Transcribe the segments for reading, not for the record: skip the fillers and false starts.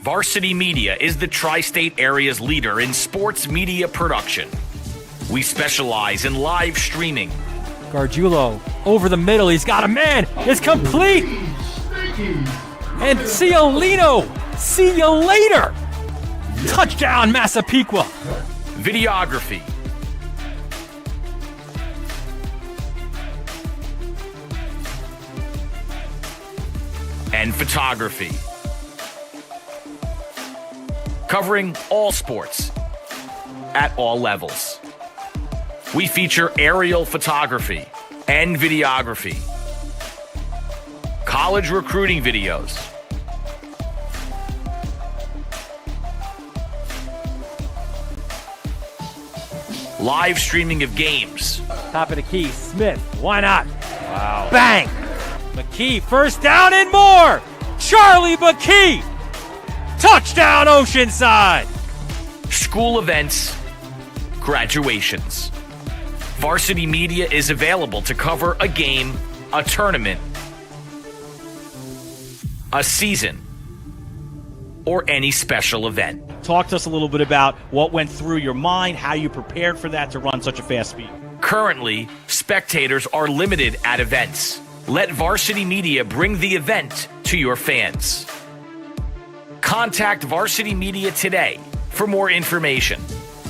Varsity Media is the tri-state area's leader in sports media production. We specialize in live streaming. Gargiulo over the middle. He's got a man. It's complete. And Ciolino. See you later. Touchdown, Massapequa. Videography. And photography. Covering all sports at all levels. We feature aerial photography and videography, college recruiting videos, live streaming of games. Top of the key, Smith. Why not? Wow. Bang! McKee, first down and more! Charlie McKee! Touchdown, Oceanside! School events, graduations. Varsity Media is available to cover a game, a tournament, a season, or any special event. Talk to us a little bit about what went through your mind, how you prepared for that to run such a fast speed. Currently, spectators are limited at events. Let Varsity Media bring the event to your fans. Contact Varsity Media today for more information.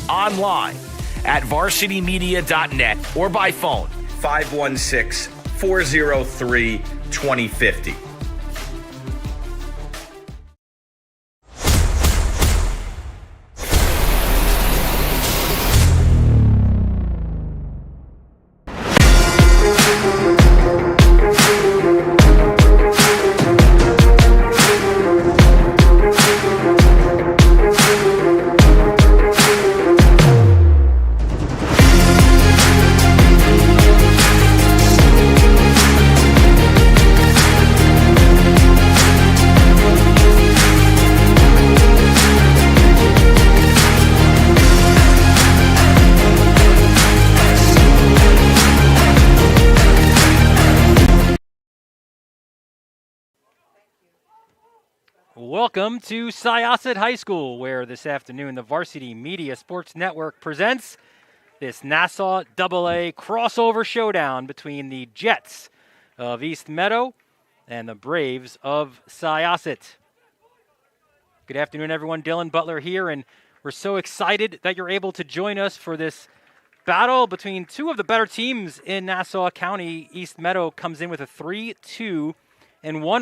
Online at varsitymedia.net or by phone 516-403-2050. Welcome to Syosset High School, where this afternoon the Varsity Media Sports Network presents this Nassau AA crossover showdown between the Jets of East Meadow and the Braves of Syosset. Good afternoon, everyone. Dylan Butler here, and we're so excited that you're able to join us for this battle between two of the better teams in Nassau County. East Meadow comes in with a 3-2-1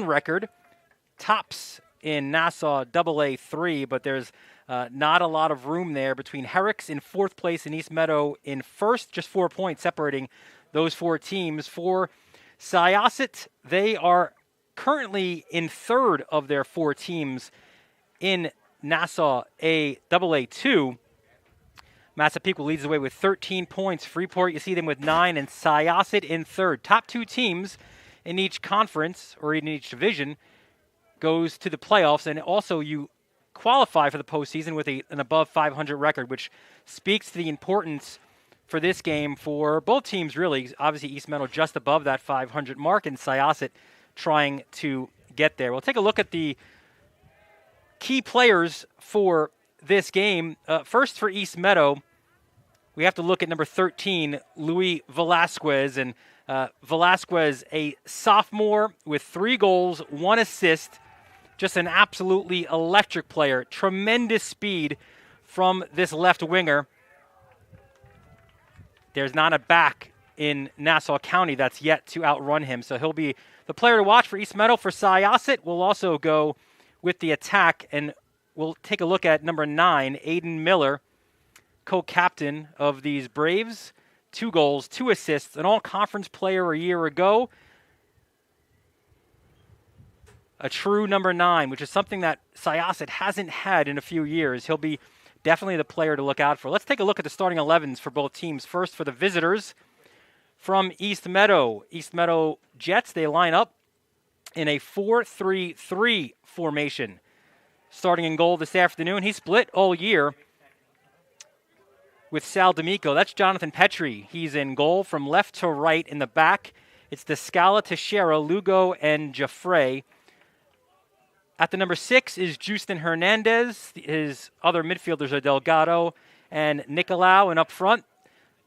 record, tops in Nassau AA3, but there's not a lot of room there between Herrick's in fourth place and East Meadow in first, just 4 points separating those four teams. For Syosset, they are currently in third of their four teams in Nassau AA2. Massapequa leads the way with 13 points. Freeport, you see them with 9, and Syosset in third. Top two teams in each conference, or in each division, goes to the playoffs, and also you qualify for the postseason with an above 500 record, which speaks to the importance for this game for both teams, really. Obviously, East Meadow just above that 500 mark, and Syosset trying to get there. We'll take a look at the key players for this game. First, for East Meadow, we have to look at number 13, Luis Velasquez, and Velasquez, a sophomore with 3 goals, 1 assist. Just an absolutely electric player. Tremendous speed from this left winger. There's not a back in Nassau County that's yet to outrun him, so he'll be the player to watch for East Meadow. For Syosset, we'll also go with the attack, and we'll take a look at number 9, Aiden Miller, co-captain of these Braves. 2 goals, 2 assists, an all-conference player a year ago. A true number 9, which is something that Syosset hasn't had in a few years. He'll be definitely the player to look out for. Let's take a look at the starting 11s for both teams. First, for the visitors from East Meadow. East Meadow Jets, they line up in a 4-3-3 formation. Starting in goal this afternoon, he split all year with Sal D'Amico. That's Jonathan Petrie. He's in goal from left to right in the back. It's Descala, Teixeira, Lugo, and Jaffray. At the number 6 is Justin Hernandez. His other midfielders are Delgado and Nicolau. And up front,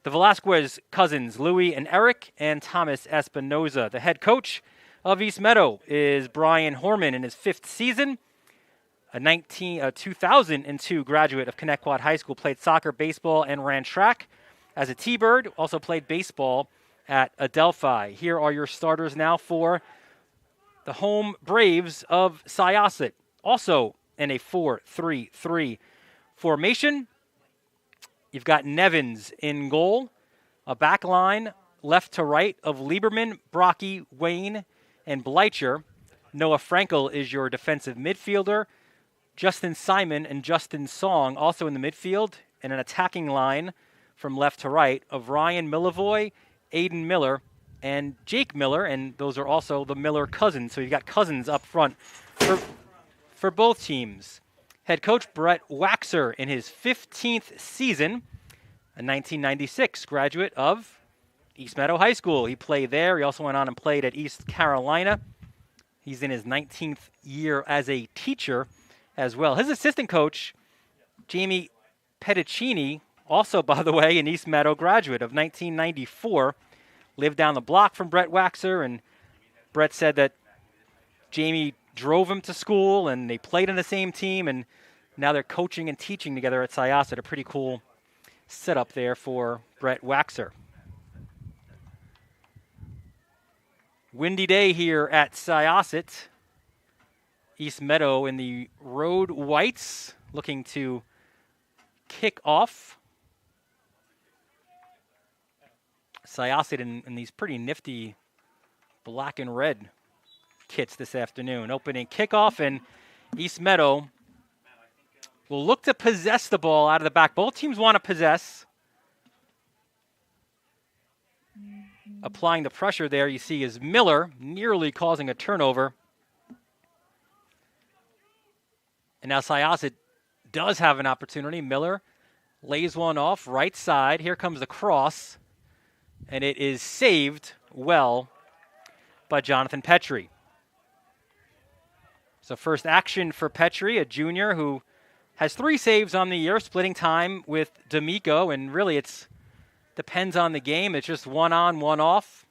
the Velasquez cousins, Louis and Eric, and Thomas Espinoza. The head coach of East Meadow is Brian Horman in his 5th season. A 2002 graduate of Connecticut High School, played soccer, baseball, and ran track as a T-Bird. Also played baseball at Adelphi. Here are your starters now for the home Braves of Syosset, also in a 4-3-3 formation. You've got Nevins in goal, a back line left to right of Lieberman, Brocky, Wayne, and Bleicher. Noah Frankel is your defensive midfielder. Justin Simon and Justin Song also in the midfield, and an attacking line from left to right of Ryan Millivoy, Aiden Miller, and Jake Miller, and those are also the Miller cousins. So you've got cousins up front for both teams. Head coach Brett Waxer in his 15th season, a 1996 graduate of East Meadow High School. He played there. He also went on and played at East Carolina. He's in his 19th year as a teacher as well. His assistant coach, Jamie Petticini, also, by the way, an East Meadow graduate of 1994, lived down the block from Brett Waxer, and Brett said that Jamie drove him to school, and they played on the same team, and now they're coaching and teaching together at Syosset. A pretty cool setup there for Brett Waxer. Windy day here at Syosset. East Meadow in the road whites, looking to kick off. Syosset in these pretty nifty black and red kits this afternoon. Opening kickoff, and East Meadow will look to possess the ball out of the back. Both teams want to possess. Applying the pressure there, you see, is Miller, nearly causing a turnover. And now Syosset does have an opportunity. Miller lays one off, right side. Here comes the cross. And it is saved well by Jonathan Petrie. So first action for Petrie, a junior who has 3 saves on the year, splitting time with D'Amico, and really it's depends on the game. It's just one on, one off.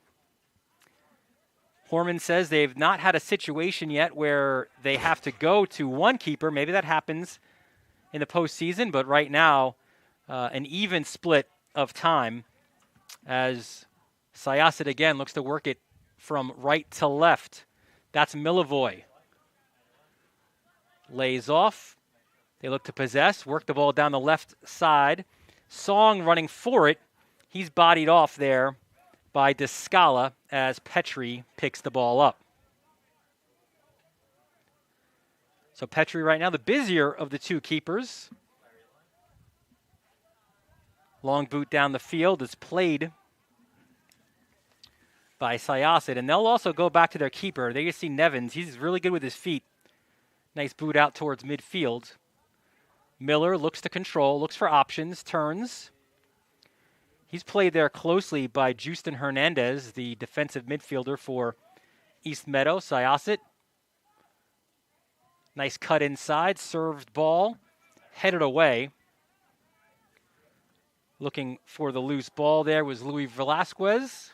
Horman says they've not had a situation yet where they have to go to one keeper. Maybe that happens in the postseason, but right now, an even split of time as Syosset again looks to work it from right to left. That's Millivoy. Lays off. They look to possess, work the ball down the left side. Song running for it. He's bodied off there by Descala as Petrie picks the ball up. So Petrie right now the busier of the 2 keepers. Long boot down the field is played by Syosset, and they'll also go back to their keeper. There you see Nevins. He's really good with his feet. Nice boot out towards midfield. Miller looks to control, looks for options, turns. He's played there closely by Justin Hernandez, the defensive midfielder for East Meadow. Syosset. Nice cut inside, served ball, headed away. Looking for the loose ball there was Louis Velasquez.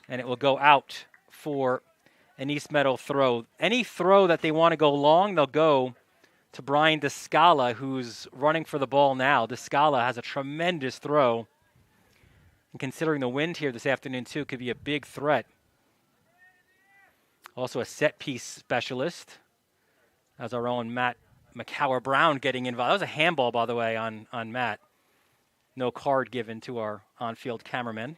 And it will go out for an East Meadow throw. Any throw that they want to go long, they'll go to Brian Descala, who's running for the ball now. Descala has a tremendous throw. And considering the wind here this afternoon, too, could be a big threat. Also a set-piece specialist, as our own Matt McCower-Brown getting involved. That was a handball, by the way, on Matt. No card given to our on-field cameraman.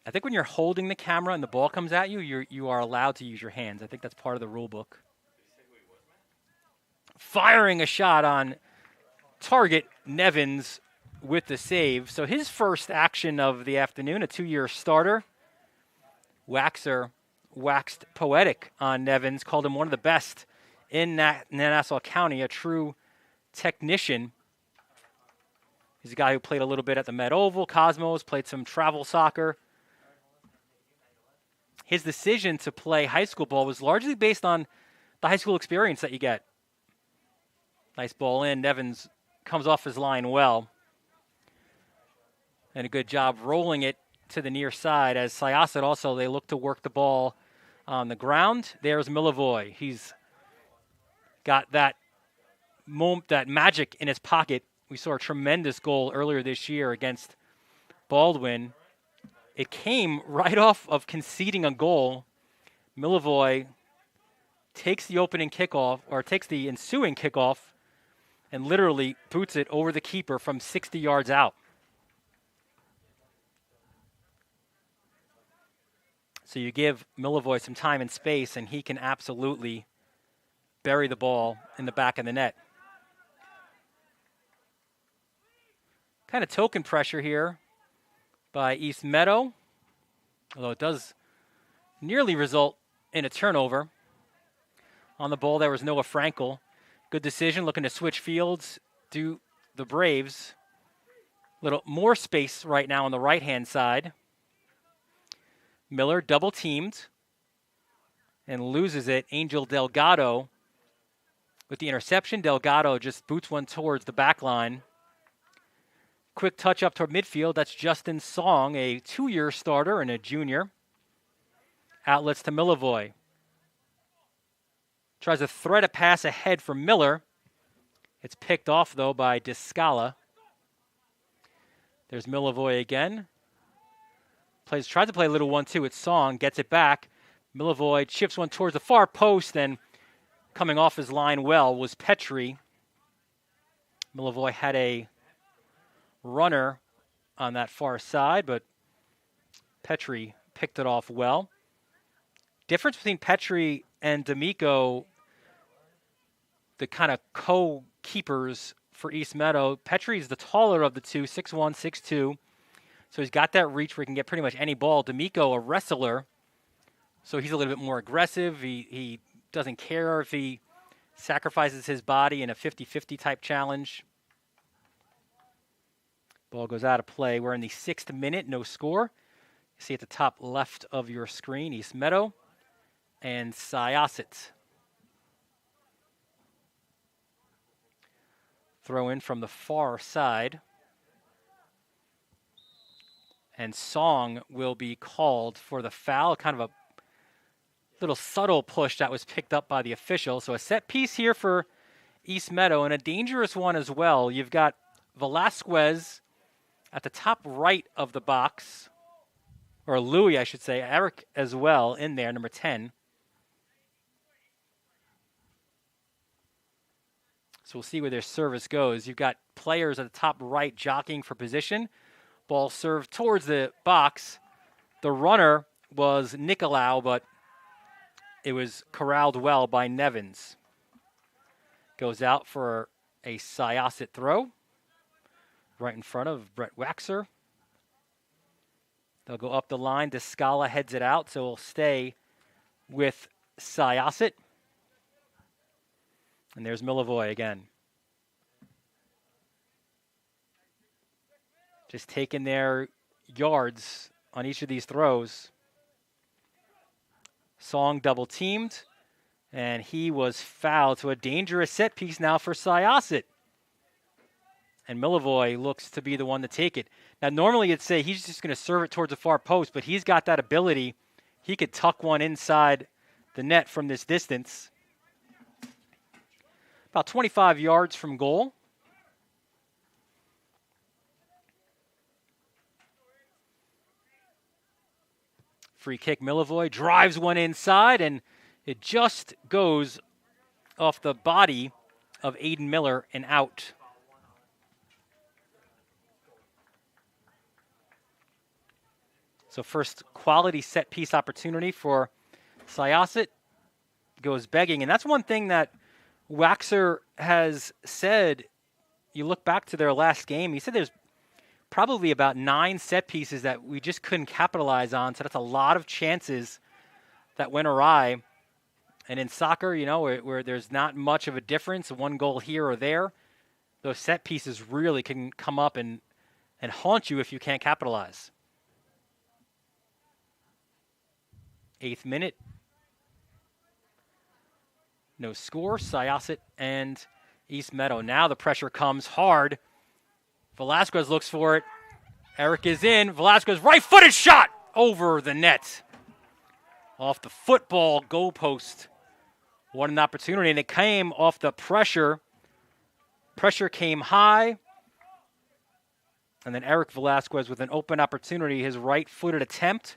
I think when you're holding the camera and the ball comes at you, you are allowed to use your hands. I think that's part of the rule book. Firing a shot on target, Nevins with the save. So his first action of the afternoon, a 2-year starter. Waxer waxed poetic on Nevins, called him one of the best in Nassau County, a true technician. He's a guy who played a little bit at the Met Oval, Cosmos, played some travel soccer. his decision to play high school ball was largely based on the high school experience that you get. Nice ball in. Nevins comes off his line well. And a good job rolling it to the near side as Syosset also, they look to work the ball on the ground. There's Milivoy. He's got that that magic in his pocket. We saw a tremendous goal earlier this year against Baldwin. It came right off of conceding a goal. Milivoy takes the opening kickoff, or takes the ensuing kickoff, and literally boots it over the keeper from 60 yards out. So you give Milivoy some time and space, and he can absolutely bury the ball in the back of the net. Kind of token pressure here by East Meadow, although it does nearly result in a turnover. On the ball, there was Noah Frankel. Good decision, looking to switch fields, do the Braves. A little more space right now on the right-hand side. Miller double-teamed and loses it. Angel Delgado with the interception. Delgado just boots one towards the back line. Quick touch up toward midfield. That's Justin Song, a 2-year starter and a junior. Outlets to Milivoy. Tries to thread a pass ahead for Miller. It's picked off, though, by Descala. There's Milivoy again. Tries to play a little 1-2. It's Song. Gets it back. Milivoy chips one towards the far post, and coming off his line well was Petrie. Milivoy had a runner on that far side, but Petrie picked it off well. Difference between Petrie and D'Amico, the kind of co-keepers for East Meadow. Petrie's the taller of the two, 6'1", 6'2". So he's got that reach where he can get pretty much any ball. D'Amico, a wrestler, so he's a little bit more aggressive. He doesn't care if he sacrifices his body in a 50-50 type challenge. Ball goes out of play. We're in the 6th minute, no score. You see at the top left of your screen, East Meadow and Syosset. Throw in from the far side. And Song will be called for the foul. Kind of a little subtle push that was picked up by the official. So a set piece here for East Meadow, and a dangerous one as well. You've got Velasquez at the top right of the box, or Louis, I should say. Eric as well in there, number 10. So we'll see where their service goes. You've got players at the top right jockeying for position. Ball served towards the box. The runner was Nicolau, but it was corralled well by Nevins. Goes out for a Syosset throw. Right in front of Brett Waxer. They'll go up the line. Descala heads it out, so we'll stay with Syosset. And there's Milivoy again. Just taking their yards on each of these throws. Song double-teamed, and he was fouled. So a dangerous set piece now for Syosset. And Milivoy looks to be the one to take it. Now, normally you'd say he's just going to serve it towards the far post, but he's got that ability. He could tuck one inside the net from this distance. About 25 yards from goal. Free kick, Milivoy drives one inside, and it just goes off the body of Aiden Miller and out. So first quality set piece opportunity for Syosset goes begging. And that's one thing that Waxer has said. You look back to their last game, he said there's probably about 9 set pieces that we just couldn't capitalize on. So that's a lot of chances that went awry. And in soccer, you know, where there's not much of a difference, one goal here or there, those set pieces really can come up and haunt you if you can't capitalize. 8th minute. No score. Syosset and East Meadow. Now the pressure comes hard. Velasquez looks for it. Eric is in. Velasquez right-footed shot over the net. Off the football goalpost. What an opportunity. And it came off the pressure. Pressure came high. And then Eric Velasquez with an open opportunity. His right-footed attempt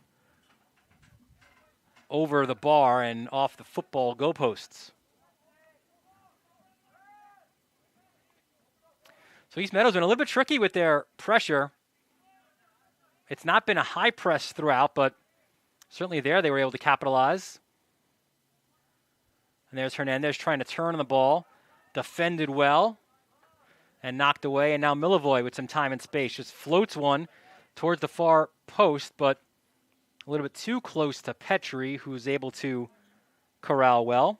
over the bar and off the football goalposts. So East Meadow's been a little bit tricky with their pressure. It's not been a high press throughout, but certainly there they were able to capitalize. And there's Hernandez trying to turn on the ball. Defended well and knocked away. And now Milivoy with some time and space just floats one towards the far post, but a little bit too close to Petrie, who's able to corral well.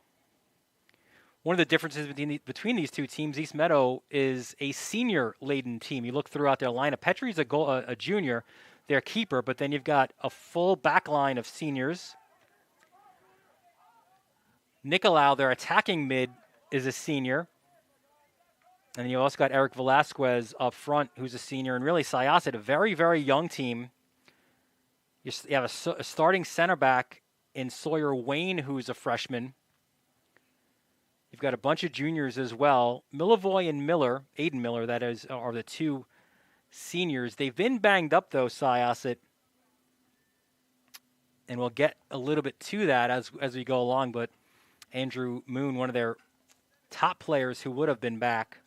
One of the differences between these two teams, East Meadow is a senior-laden team. You look throughout their lineup. Petrie's a junior, their keeper, but then you've got a full back line of seniors. Nicolau, their attacking mid, is a senior. And you also got Eric Velasquez up front, who's a senior. And really, Syosset, a very, very young team. You have a starting center back in Sawyer Wayne, who's a freshman. You've got a bunch of juniors as well. Milivoy and Miller, Aiden Miller, that is, are the two seniors. They've been banged up, though, Syosset. And we'll get a little bit to that as we go along. But Andrew Moon, one of their top players who would have been back,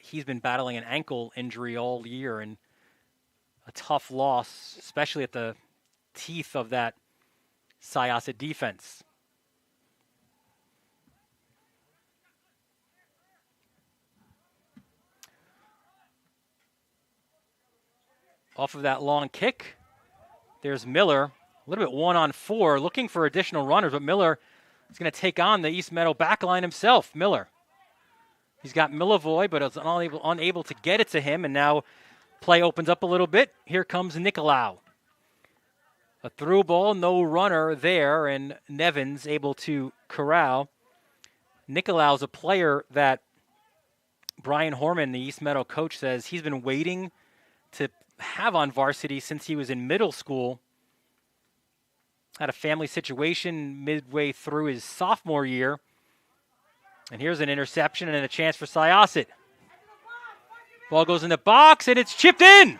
he's been battling an ankle injury all year, and a tough loss, especially at the teeth of that Syosset defense. Off of that long kick, there's Miller, a little bit 1-on-4, looking for additional runners, but Miller is going to take on the East Meadow backline himself. Miller. He's got Milivoy, but is unable to get it to him, and now play opens up a little bit. Here comes Nicolau. A through ball, no runner there, and Nevins able to corral. Nicolau's a player that Brian Horman, the East Meadow coach, says he's been waiting to have on varsity since he was in middle school. Had a family situation midway through his sophomore year. And here's an interception and a chance for Syosset. Ball goes in the box, and it's chipped in.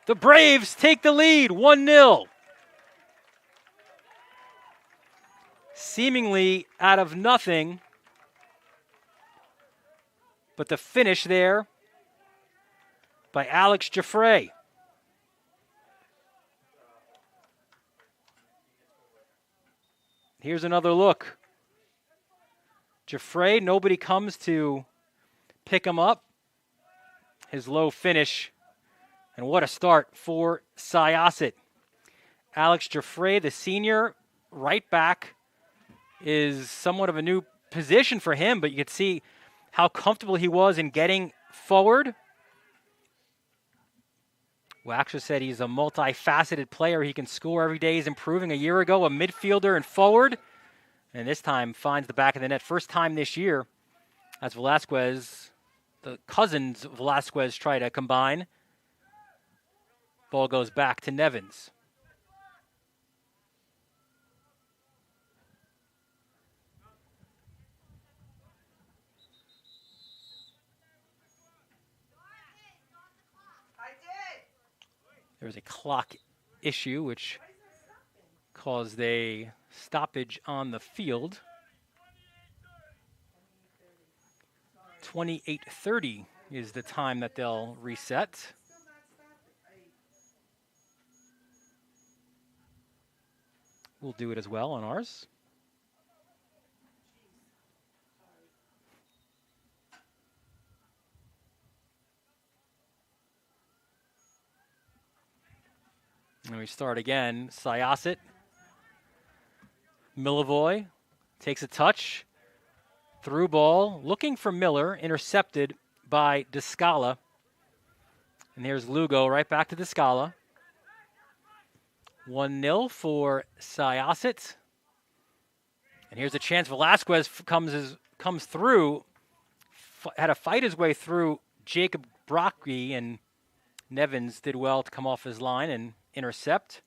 The Braves take the lead, 1-0. Seemingly out of nothing. But the finish there by Alex Jaffray. Here's another look. Jaffray, nobody comes to pick him up. His low finish. And what a start for Syosset. Alex Jaffray, the senior right back, is somewhat of a new position for him, but you could see how comfortable he was in getting forward. Waxer said he's a multifaceted player. He can score every day. He's improving. A year ago, a midfielder and forward. And this time finds the back of the net. First time this year as Velasquez, the cousins of Velasquez, try to combine. Ball goes back to Nevins. There was a clock issue which caused a stoppage on the field. 28:30 is the time that they'll reset. We'll do it as well on ours. And we start again. Syosset. Milivoy takes a touch. Through ball. Looking for Miller. Intercepted by Descala. And here's Lugo right back to Descala. 1-0 for Syosset. And here's a chance. Velasquez comes through, had to fight his way through Jacob Brocky, and Nevins did well to come off his line and intercept.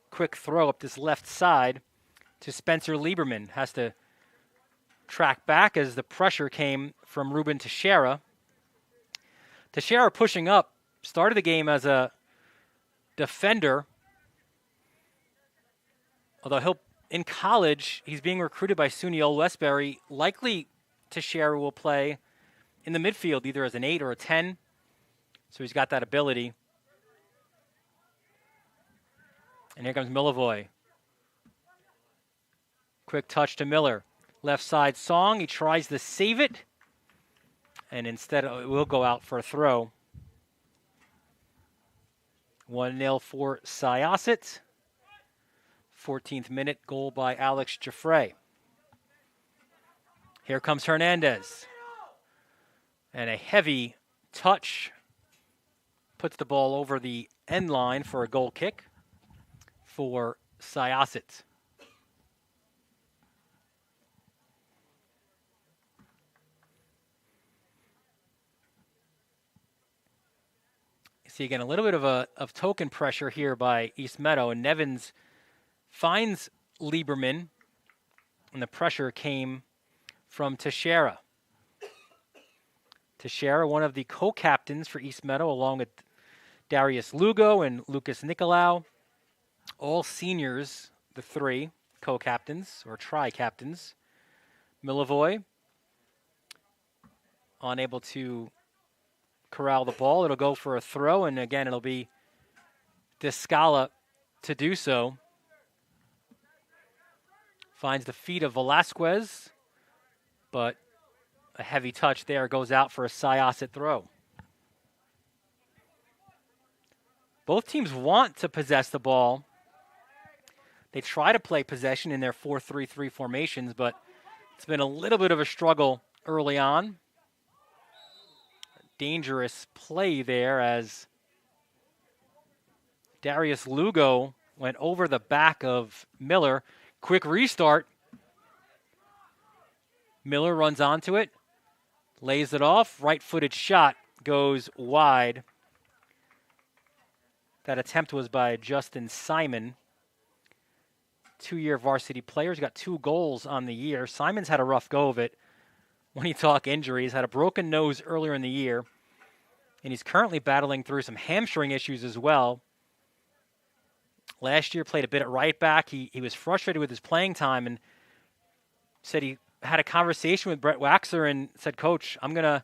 Quick throw up this left side to Spencer Lieberman. Has to track back as the pressure came from Ruben Teixeira. Teixeira pushing up, started the game as a defender. Although in college, he's being recruited by SUNY Old Westbury. Likely Teixeira will play in the midfield, either as an 8 or a 10. So he's got that ability. And here comes Milivoy. Quick touch to Miller. Left side Song. He tries to save it. And instead it will go out for a throw. 1-0 for Syosset. 14th minute goal by Alex Jaffray. Here comes Hernandez. And a heavy touch puts the ball over the end line for a goal kick for Syosset. See again a little bit of token pressure here by East Meadow, and Nevins finds Lieberman, and the pressure came from Teixeira. Teixeira, one of the co-captains for East Meadow, along with Darius Lugo and Lucas Nicolau, all seniors, the three co-captains or tri-captains. Milivoy, unable to corral the ball. It'll go for a throw, and again, it'll be Descala to do so. Finds the feet of Velasquez, but a heavy touch there goes out for a Syosset throw. Both teams want to possess the ball. They try to play possession in their 4-3-3 formations, but it's been a little bit of a struggle early on. Dangerous play there as Darius Lugo went over the back of Miller. Quick restart. Miller runs onto it, lays it off. Right-footed shot goes wide. That attempt was by Justin Simon. 2-year varsity player. He's got 2 goals on the year. Simon's had a rough go of it. When you talk injuries, had a broken nose earlier in the year, and he's currently battling through some hamstring issues as well. Last year played a bit at right back. He was frustrated with his playing time and said he had a conversation with Brett Waxer and said, "Coach, I'm gonna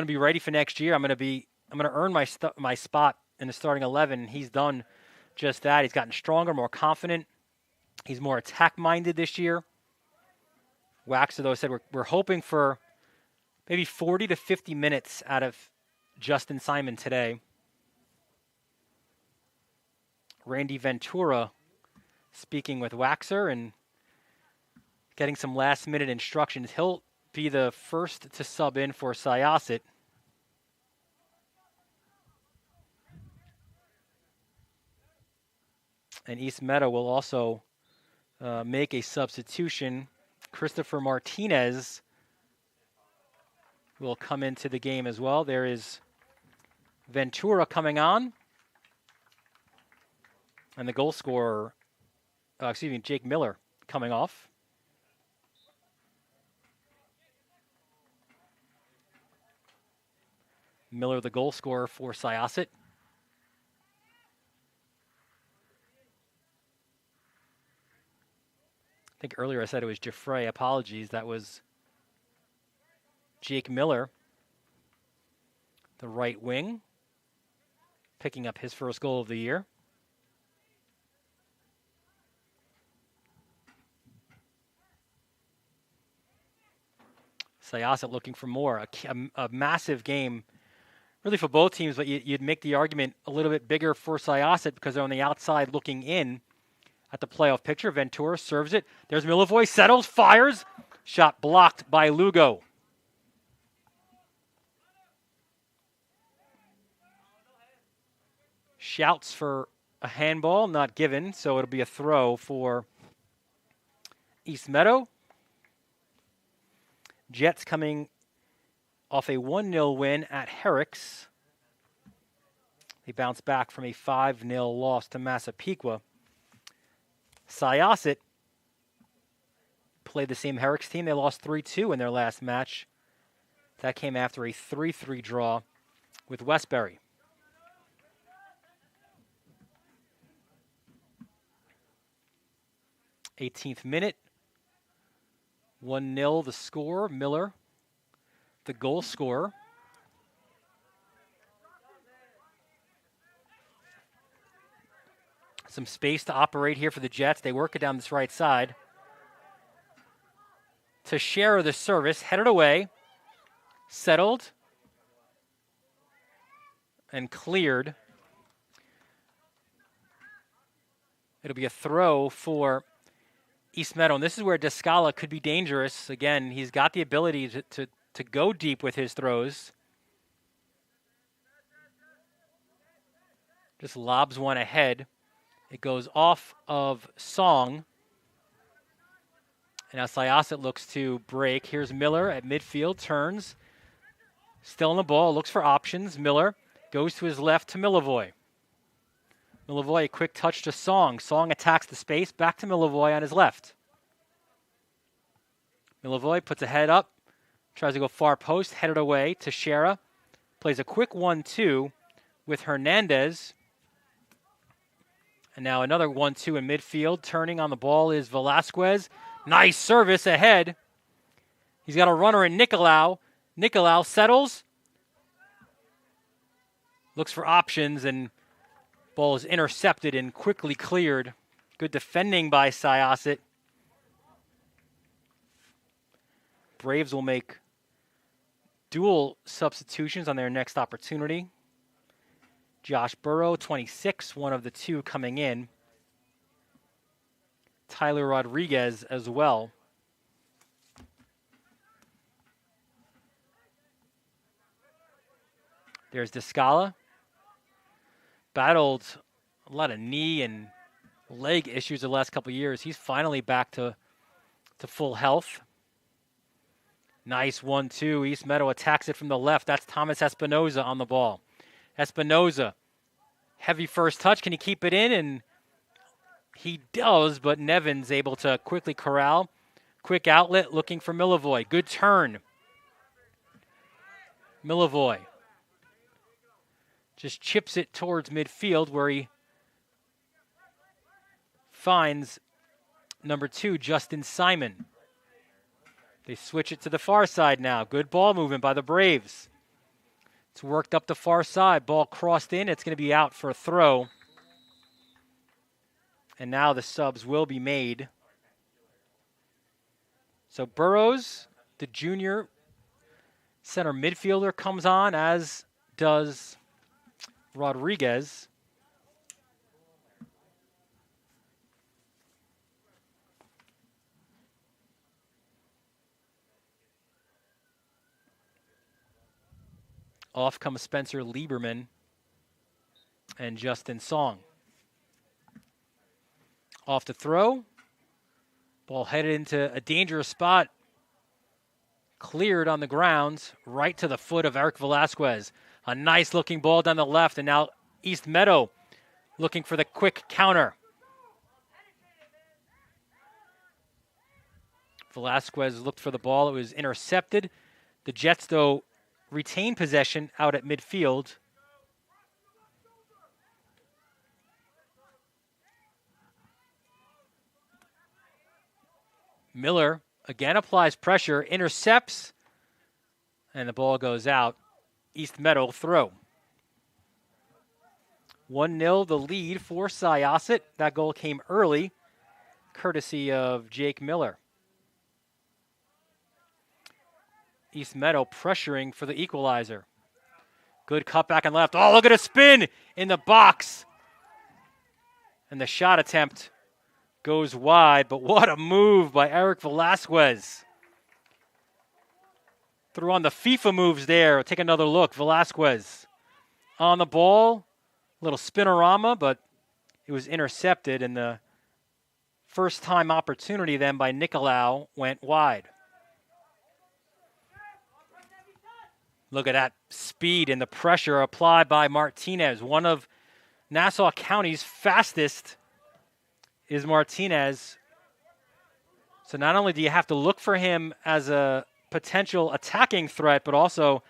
be ready for next year. I'm gonna earn my spot in the starting 11." He's done just that. He's gotten stronger, more confident. He's more attack-minded this year. Waxer, though, said we're hoping for maybe 40 to 50 minutes out of Justin Simon today. Randy Ventura speaking with Waxer and getting some last-minute instructions. He'll be the first to sub in for Syosset. And East Meadow will also make a substitution. Christopher Martinez will come into the game as well. There is Ventura coming on. And the goal scorer, Jake Miller coming off. Miller, the goal scorer for Syosset. I think earlier I said it was Jaffray. Apologies. That was Jake Miller, the right wing, picking up his first goal of the year. Syosset looking for more. A massive game, really, for both teams, but you'd make the argument a little bit bigger for Syosset because they're on the outside looking in at the playoff picture. Ventura serves it. There's Milivoy, settles, fires. Shot blocked by Lugo. Shouts for A handball not given, so it'll be a throw for East Meadow. Jets coming off a 1-0 win at Herrick's. They bounced back from a 5-0 loss to Massapequa. Syosset played the same Herrick's team. They lost 3-2 in their last match. That came after a 3-3 draw with Westbury. '18th minute. 1-0 the score. Miller, the goal scorer. Some space to operate here for the Jets. They work it down this right side. Teixeira the service, headed away, settled, and cleared. It'll be a throw for East Meadow, and this is where Descala could be dangerous. Again, he's got the ability to go deep with his throws. Just lobs one ahead. It goes off of Song. And now Syosset looks to break. Here's Miller at midfield, turns. Still on the ball, looks for options. Miller goes to his left to Milivoy. Milivoy, a quick touch to Song. Song attacks the space, back to Milivoy on his left. Milivoy puts a head up, tries to go far post, headed away to Shera. Plays a quick 1-2 with Hernandez. And now another 1-2 in midfield. Turning on the ball is Velasquez. Nice service ahead. He's got a runner in Nicolau. Nicolau settles. Looks for options, and ball is intercepted and quickly cleared. Good defending by Syosset. Braves will make dual substitutions on their next opportunity. Josh Burrow, 26, one of the two coming in. Tyler Rodriguez as well. There's Descala. Battled a lot of knee and leg issues the last couple of years. He's finally back to full health. Nice 1-2. East Meadow attacks it from the left. That's Thomas Espinoza on the ball. Espinoza, heavy first touch. Can he keep it in? And he does, but Nevin's able to quickly corral. Quick outlet looking for Milivoy. Good turn. Milivoy just chips it towards midfield where he finds number 2, Justin Simon. They switch it to the far side now. Good ball movement by the Braves. It's worked up the far side. Ball crossed in. It's going to be out for a throw. And now the subs will be made. So Burrows, the junior center midfielder, comes on, as does Rodriguez. Off comes Spencer Lieberman and Justin Song. Off to throw. Ball headed into a dangerous spot. Cleared on the ground, right to the foot of Eric Velasquez. A nice looking ball down the left, and now East Meadow looking for the quick counter. Velasquez looked for the ball. It was intercepted. The Jets, though, retain possession out at midfield. Miller again applies pressure, intercepts, and the ball goes out. East Meadow throw. 1-0 the lead for Syosset. That goal came early, courtesy of Jake Miller. East Meadow pressuring for the equalizer. Good cut back and left. Oh, look at a spin in the box. And the shot attempt goes wide, but what a move by Eric Velasquez. Threw on the FIFA moves there. Take another look. Velasquez on the ball. Little spinorama, but It was intercepted, and the first time opportunity then by Nicolau went wide. Look at that speed and the pressure applied by Martinez. One of Nassau County's fastest is Martinez. So not only do you have to look for him as a potential attacking threat, but also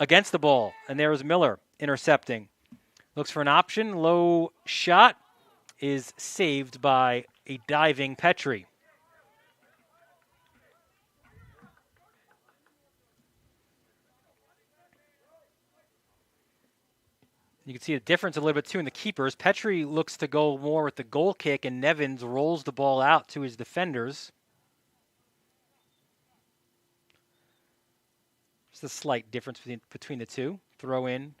against the ball. And there is Miller intercepting. Looks for an option. Low shot is saved by a diving Petrie. You can see the difference a little bit, too, in the keepers. Petrie looks to go more with the goal kick, and Nevins rolls the ball out to his defenders. Just a slight difference between the two. Throw in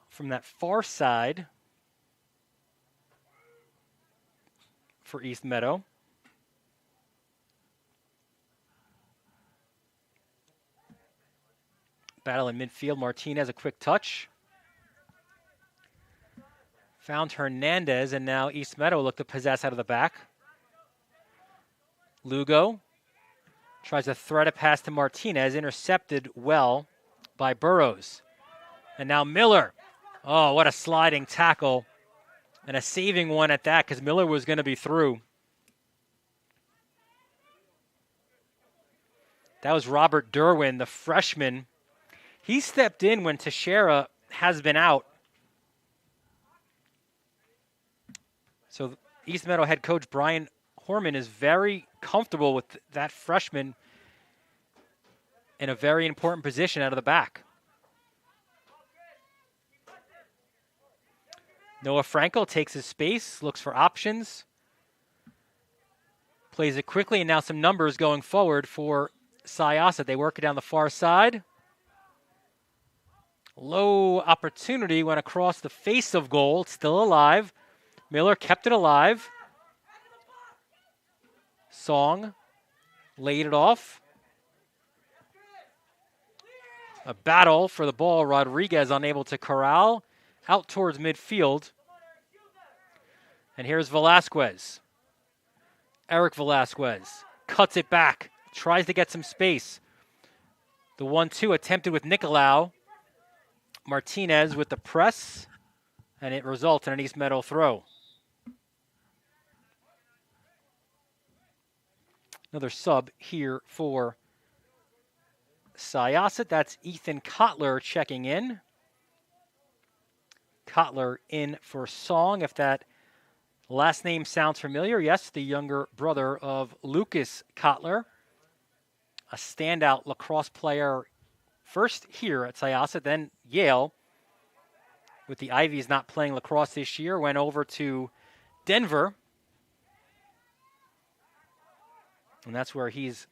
from that far side for East Meadow. Battle in midfield. Martinez, a quick touch. Found Hernandez, and now East Meadow look to possess out of the back. Lugo tries to thread a pass to Martinez, intercepted well by Burrows. And now Miller. Oh, what a sliding tackle. And a saving one at that, because Miller was going to be through. That was Robert Derwin, the freshman. He stepped in when Teixeira has been out. So East Meadow head coach Brian Horman is very comfortable with that freshman in a very important position out of the back. Noah Frankel takes his space, looks for options, plays it quickly, and now some numbers going forward for Syosset. They work it down the far side. Low opportunity went across the face of goal. It's still alive. Miller kept it alive. Song laid it off. A battle for the ball. Rodriguez unable to corral. Out towards midfield. And here's Velasquez. Eric Velasquez cuts it back. Tries to get some space. The 1-2 attempted with Nicolau. Martinez with the press. And it results in an East Meadow throw. Another sub here for Syosset. That's Ethan Kotler checking in. Kotler in for Song. If that last name sounds familiar, yes, the younger brother of Lucas Kotler, a standout lacrosse player first here at Syosset, then Yale. With the Ivies not playing lacrosse this year, went over to Denver. And that's where he's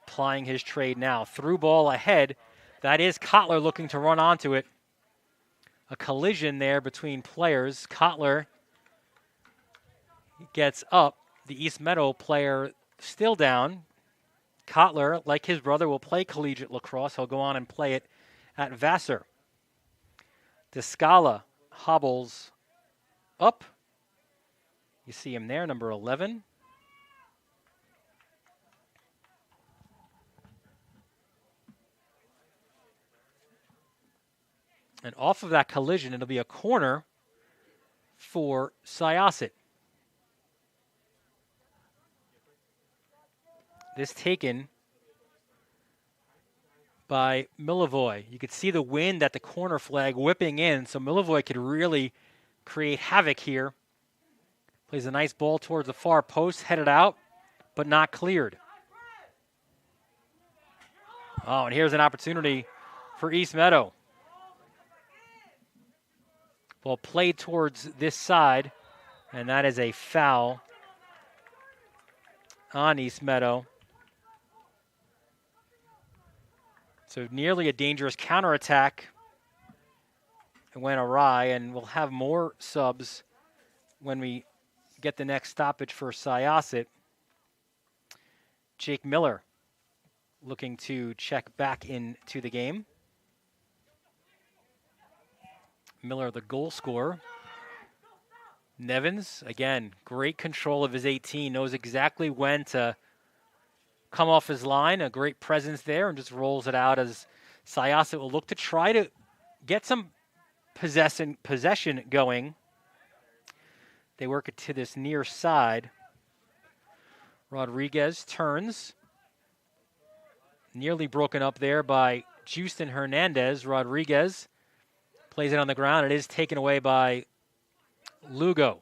plying his trade now. Through ball ahead. That is Kotler looking to run onto it. A collision there between players. Kotler gets up. The East Meadow player still down. Kotler, like his brother, will play collegiate lacrosse. He'll go on and play it at Vassar. Descala hobbles up. You see him there, number 11. And off of that collision, it'll be a corner for Syosset. This taken by Milivoy. You could see the wind at the corner flag whipping in, so Milivoy could really create havoc here. Plays a nice ball towards the far post, headed out, but not cleared. Oh, and here's an opportunity for East Meadow. Ball played towards this side, and that is a foul on East Meadow. So nearly a dangerous counterattack. It went awry, and we'll have more subs when we get the next stoppage for Syosset. Jake Miller looking to check back into the game. Miller, the goal scorer. Nevins, again, great control of his 18, knows exactly when to come off his line, a great presence there, and just rolls it out as Syosset will look to try to get some possession going. They work it to this near side. Rodriguez turns. Nearly broken up there by Justin Hernandez. Rodriguez plays it on the ground. It is taken away by Lugo.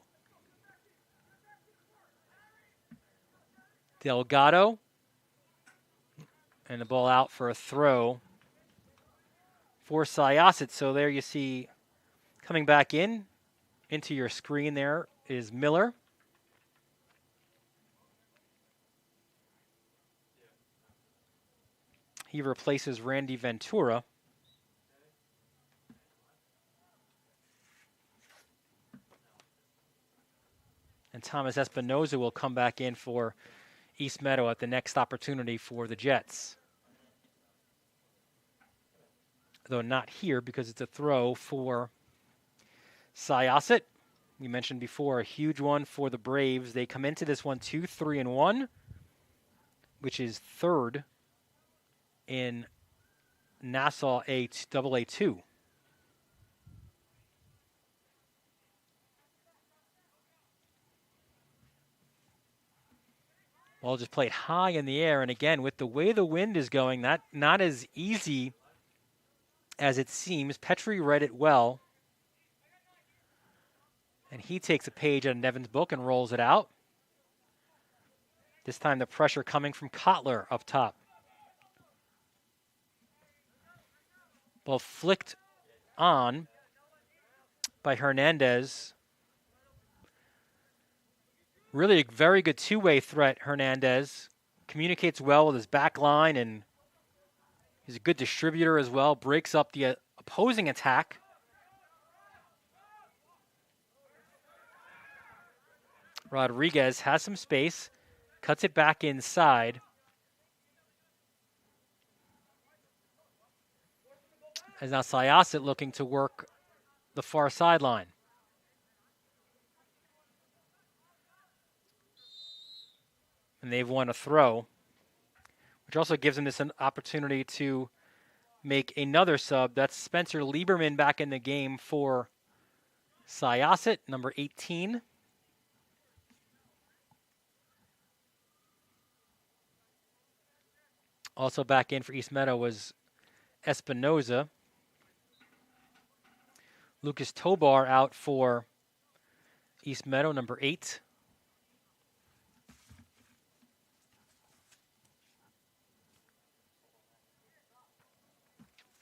Delgado. And the ball out for a throw for Syosset. So there you see, coming back into your screen there is Miller. He replaces Randy Ventura. And Thomas Espinoza will come back in for East Meadow at the next opportunity for the Jets. Though not here because it's a throw for Syosset. We mentioned before, a huge one for the Braves. They come into this one 2-3-1, which is third in Nassau AA2. Ball just played high in the air, and again, with the way the wind is going, that not as easy as it seems. Petrie read it well, and he takes a page out of Nevin's book and rolls it out. This time the pressure coming from Kotler up top. Ball flicked on by Hernandez. Really a very good two-way threat, Hernandez. Communicates well with his back line, and he's a good distributor as well. Breaks up the opposing attack. Rodriguez has some space. Cuts it back inside. As now Syosset looking to work the far sideline. And they've won a throw, which also gives them this an opportunity to make another sub. That's Spencer Lieberman back in the game for Syosset, number 18. Also back in for East Meadow was Espinoza. Lucas Tobar out for East Meadow, number 8.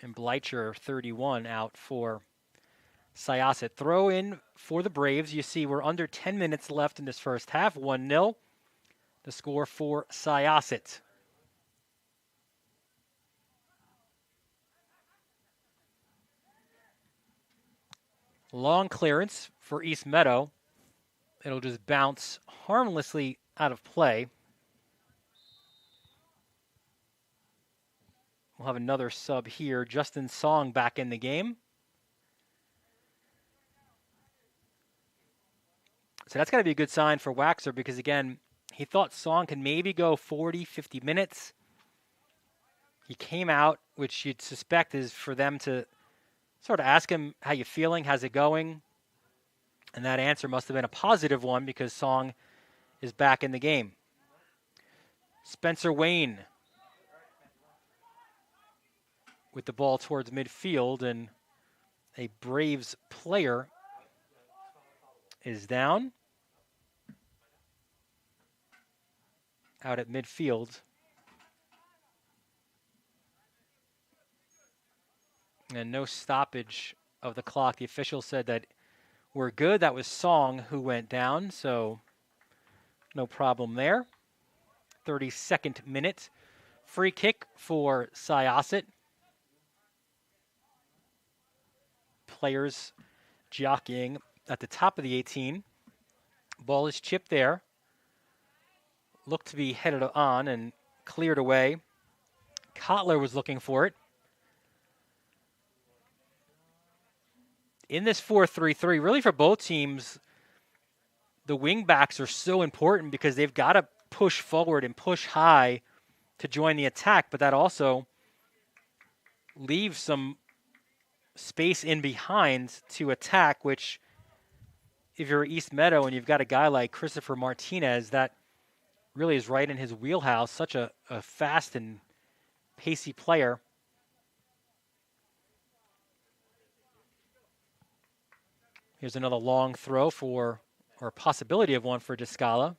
And Bleicher, 31, out for Syosset. Throw in for the Braves. You see we're under 10 minutes left in this first half. 1-0. The score for Syosset. Long clearance for East Meadow. It'll just bounce harmlessly out of play. We'll have another sub here. Justin Song back in the game. So that's got to be a good sign for Waxer because, again, he thought Song can maybe go 40, 50 minutes. He came out, which you'd suspect is for them to sort of ask him, how you feeling? How's it going? And that answer must have been a positive one because Song is back in the game. Spencer Wayne with the ball towards midfield, and a Braves player is down out at midfield. And no stoppage of the clock. The official said that we're good. That was Song who went down, so no problem there. 32nd minute. Free kick for Syosset. Players jockeying at the top of the 18. Ball is chipped there. Looked to be headed on and cleared away. Kotler was looking for it. In this 4-3-3, really for both teams, the wing backs are so important because they've got to push forward and push high to join the attack, but that also leaves some space in behind to attack, which if you're East Meadow and you've got a guy like Christopher Martinez, that really is right in his wheelhouse, such a fast and pacey player. Here's another long throw or a possibility of one for Descala.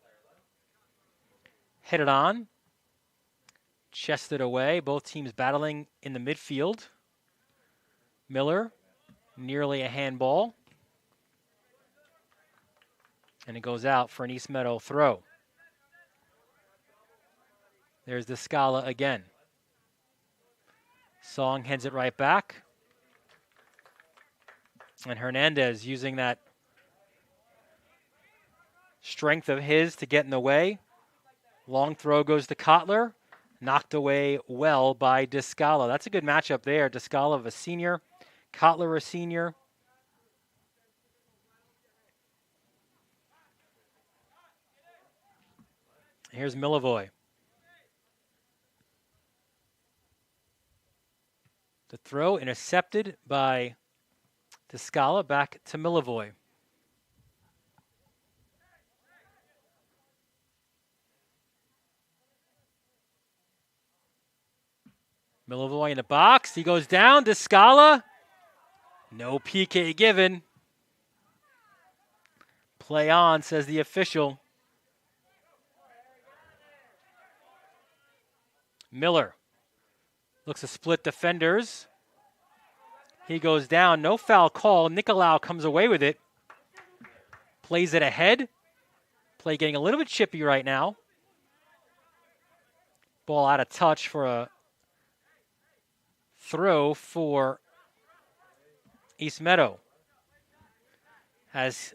Hit it on. Chested away. Both teams battling in the midfield. Miller, nearly a handball. And it goes out for an East Meadow throw. There's Descala again. Song heads it right back. And Hernandez using that strength of his to get in the way. Long throw goes to Kotler. Knocked away well by Descala. That's a good matchup there. Descala, a senior. Kotler, a senior. Here's Milivoy. The throw intercepted by Descala, back to Milivoy. Milivoy in the box. He goes down. Descala. No PK given. Play on, says the official. Miller looks to split defenders. He goes down. No foul call. Nicolau comes away with it. Plays it ahead. Play getting a little bit chippy right now. Ball out of touch for a throw for East Meadow. As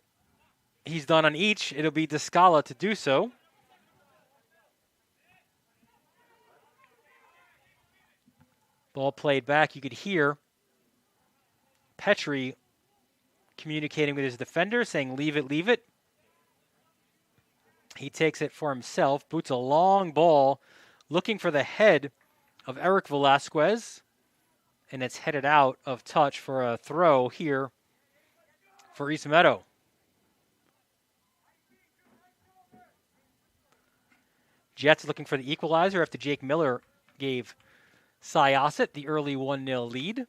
he's done on each, it'll be Descala to do so. Ball played back. You could hear Petrie communicating with his defender, saying, leave it, leave it. He takes it for himself, boots a long ball, looking for the head of Eric Velasquez, and it's headed out of touch for a throw here for East Meadow. Jets looking for the equalizer after Jake Miller gave Syosset the early 1-0 lead.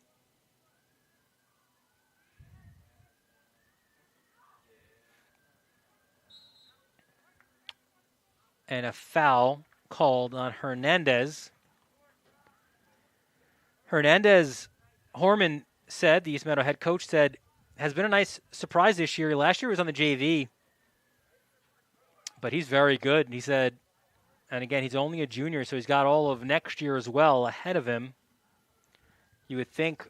And a foul called on Hernandez. Hernandez, Horman said, the East Meadow head coach said, has been a nice surprise this year. Last year he was on the JV, but he's very good. And he said, and again, he's only a junior, so he's got all of next year as well ahead of him. You would think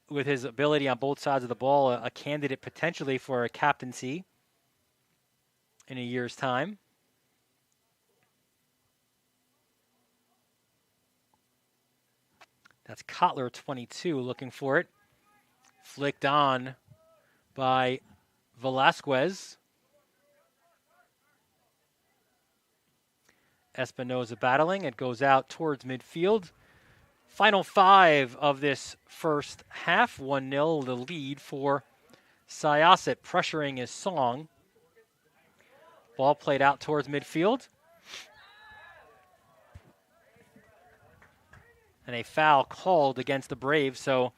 with his ability on both sides of the ball, a candidate potentially for a captaincy in a year's time. That's Kotler, 22, looking for it. Flicked on by Velasquez. Espinoza battling. It goes out towards midfield. Final 5 of this first half. 1-0 the lead for Syosset, pressuring his Song. Ball played out towards midfield. And a foul called against the Braves. So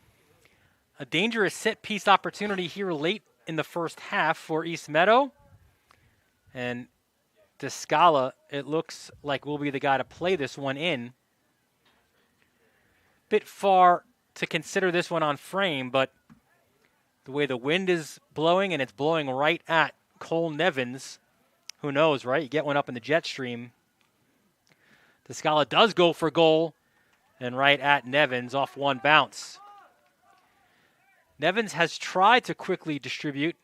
a dangerous set-piece opportunity here late in the first half for East Meadow. And Descala, it looks like will be the guy to play this one in. Bit far to consider this one on frame, but the way the wind is blowing, and it's blowing right at Cole Nevins, who knows, right? You get one up in the jet stream. Descala does go for goal. And right at Nevins off one bounce. Nevins has tried to quickly distribute.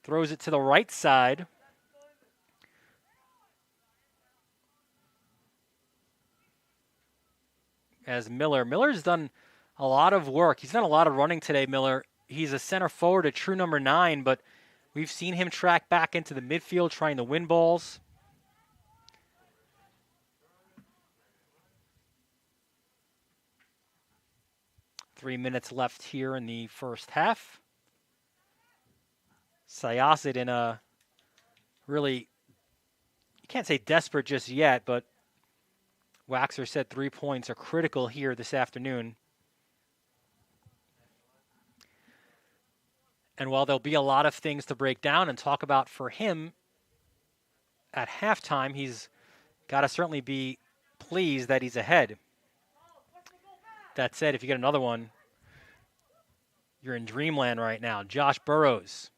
Throws it to the right side. As Miller's done a lot of work. He's done a lot of running today, Miller. He's a center forward, a true number 9, but We've seen him track back into the midfield trying to win balls. Three minutes left here in the first half. Syosset in a really, you can't say desperate just yet, but Waxer said 3 points are critical here this afternoon. And while there'll be a lot of things to break down and talk about for him at halftime, he's got to certainly be pleased that he's ahead. That said, if you get another one, you're in dreamland right now. Josh Burrows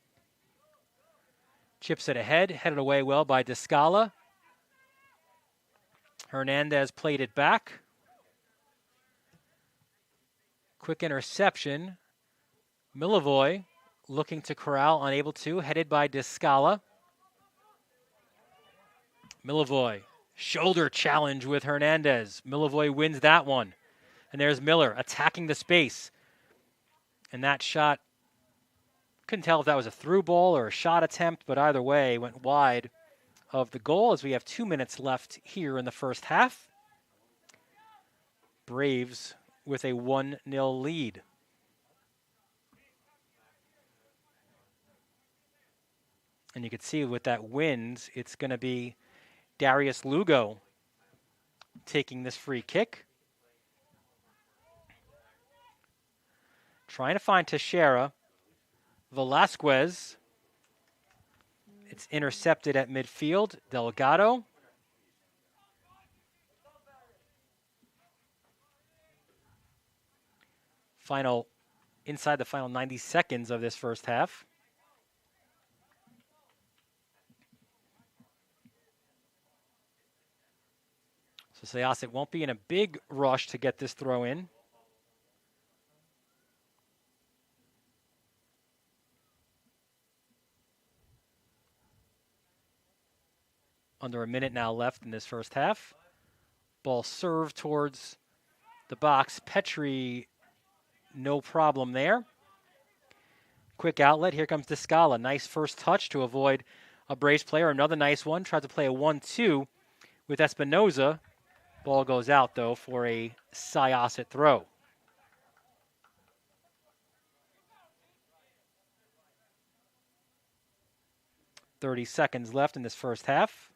chips it ahead, headed away well by Descala. Hernandez played it back. Quick interception. Milivoy looking to corral, unable to, headed by Descala. Milivoy, shoulder challenge with Hernandez. Milivoy wins that one. And there's Miller attacking the space. And that shot, couldn't tell if that was a through ball or a shot attempt, but either way, went wide of the goal as we have 2 minutes left here in the first half. Braves with a 1-0 lead. And you can see with that wind, it's going to be Darius Lugo taking this free kick. Trying to find Teixeira. Velasquez. It's intercepted at midfield. Delgado. Inside the final 90 seconds of this first half. So Syosset won't be in a big rush to get this throw in. Under a minute now left in this first half. Ball served towards the box. Petrie, no problem there. Quick outlet. Here comes Descala. Nice first touch to avoid a Braves player. Another nice one. Tried to play a 1-2 with Espinoza. Ball goes out, though, for a Syosset throw. .30 seconds left in this first half.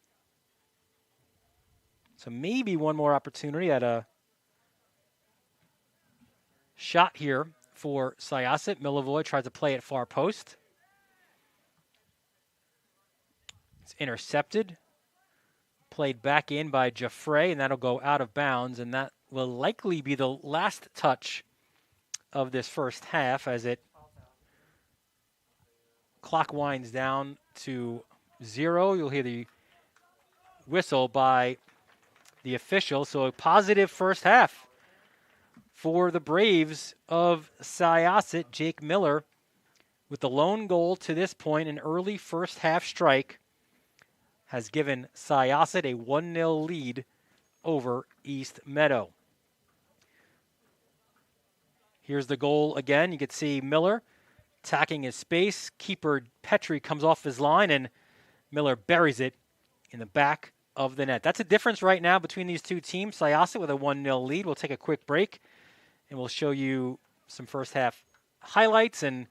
So maybe one more opportunity at a shot here for Syosset. Milivoy tries to play it far post. It's intercepted. Played back in by Jaffray, and that'll go out of bounds, and that will likely be the last touch of this first half as it clock winds down to 0. You'll hear the whistle by the official. So a positive first half for the Braves of Syosset. Jake Miller with the lone goal to this point, an early first half strike, has given Syosset a 1-0 lead over East Meadow. Here's the goal again. You can see Miller attacking his space. Keeper Petrie comes off his line, and Miller buries it in the back of the net. That's a difference right now between these two teams. Syosset with a 1-0 lead. We'll take a quick break, and we'll show you some first half highlights and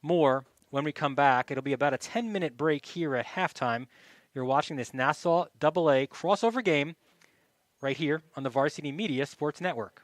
more when we come back. It'll be about a 10-minute break here at halftime. You're watching this Nassau AA crossover game right here on the Varsity Media Sports Network.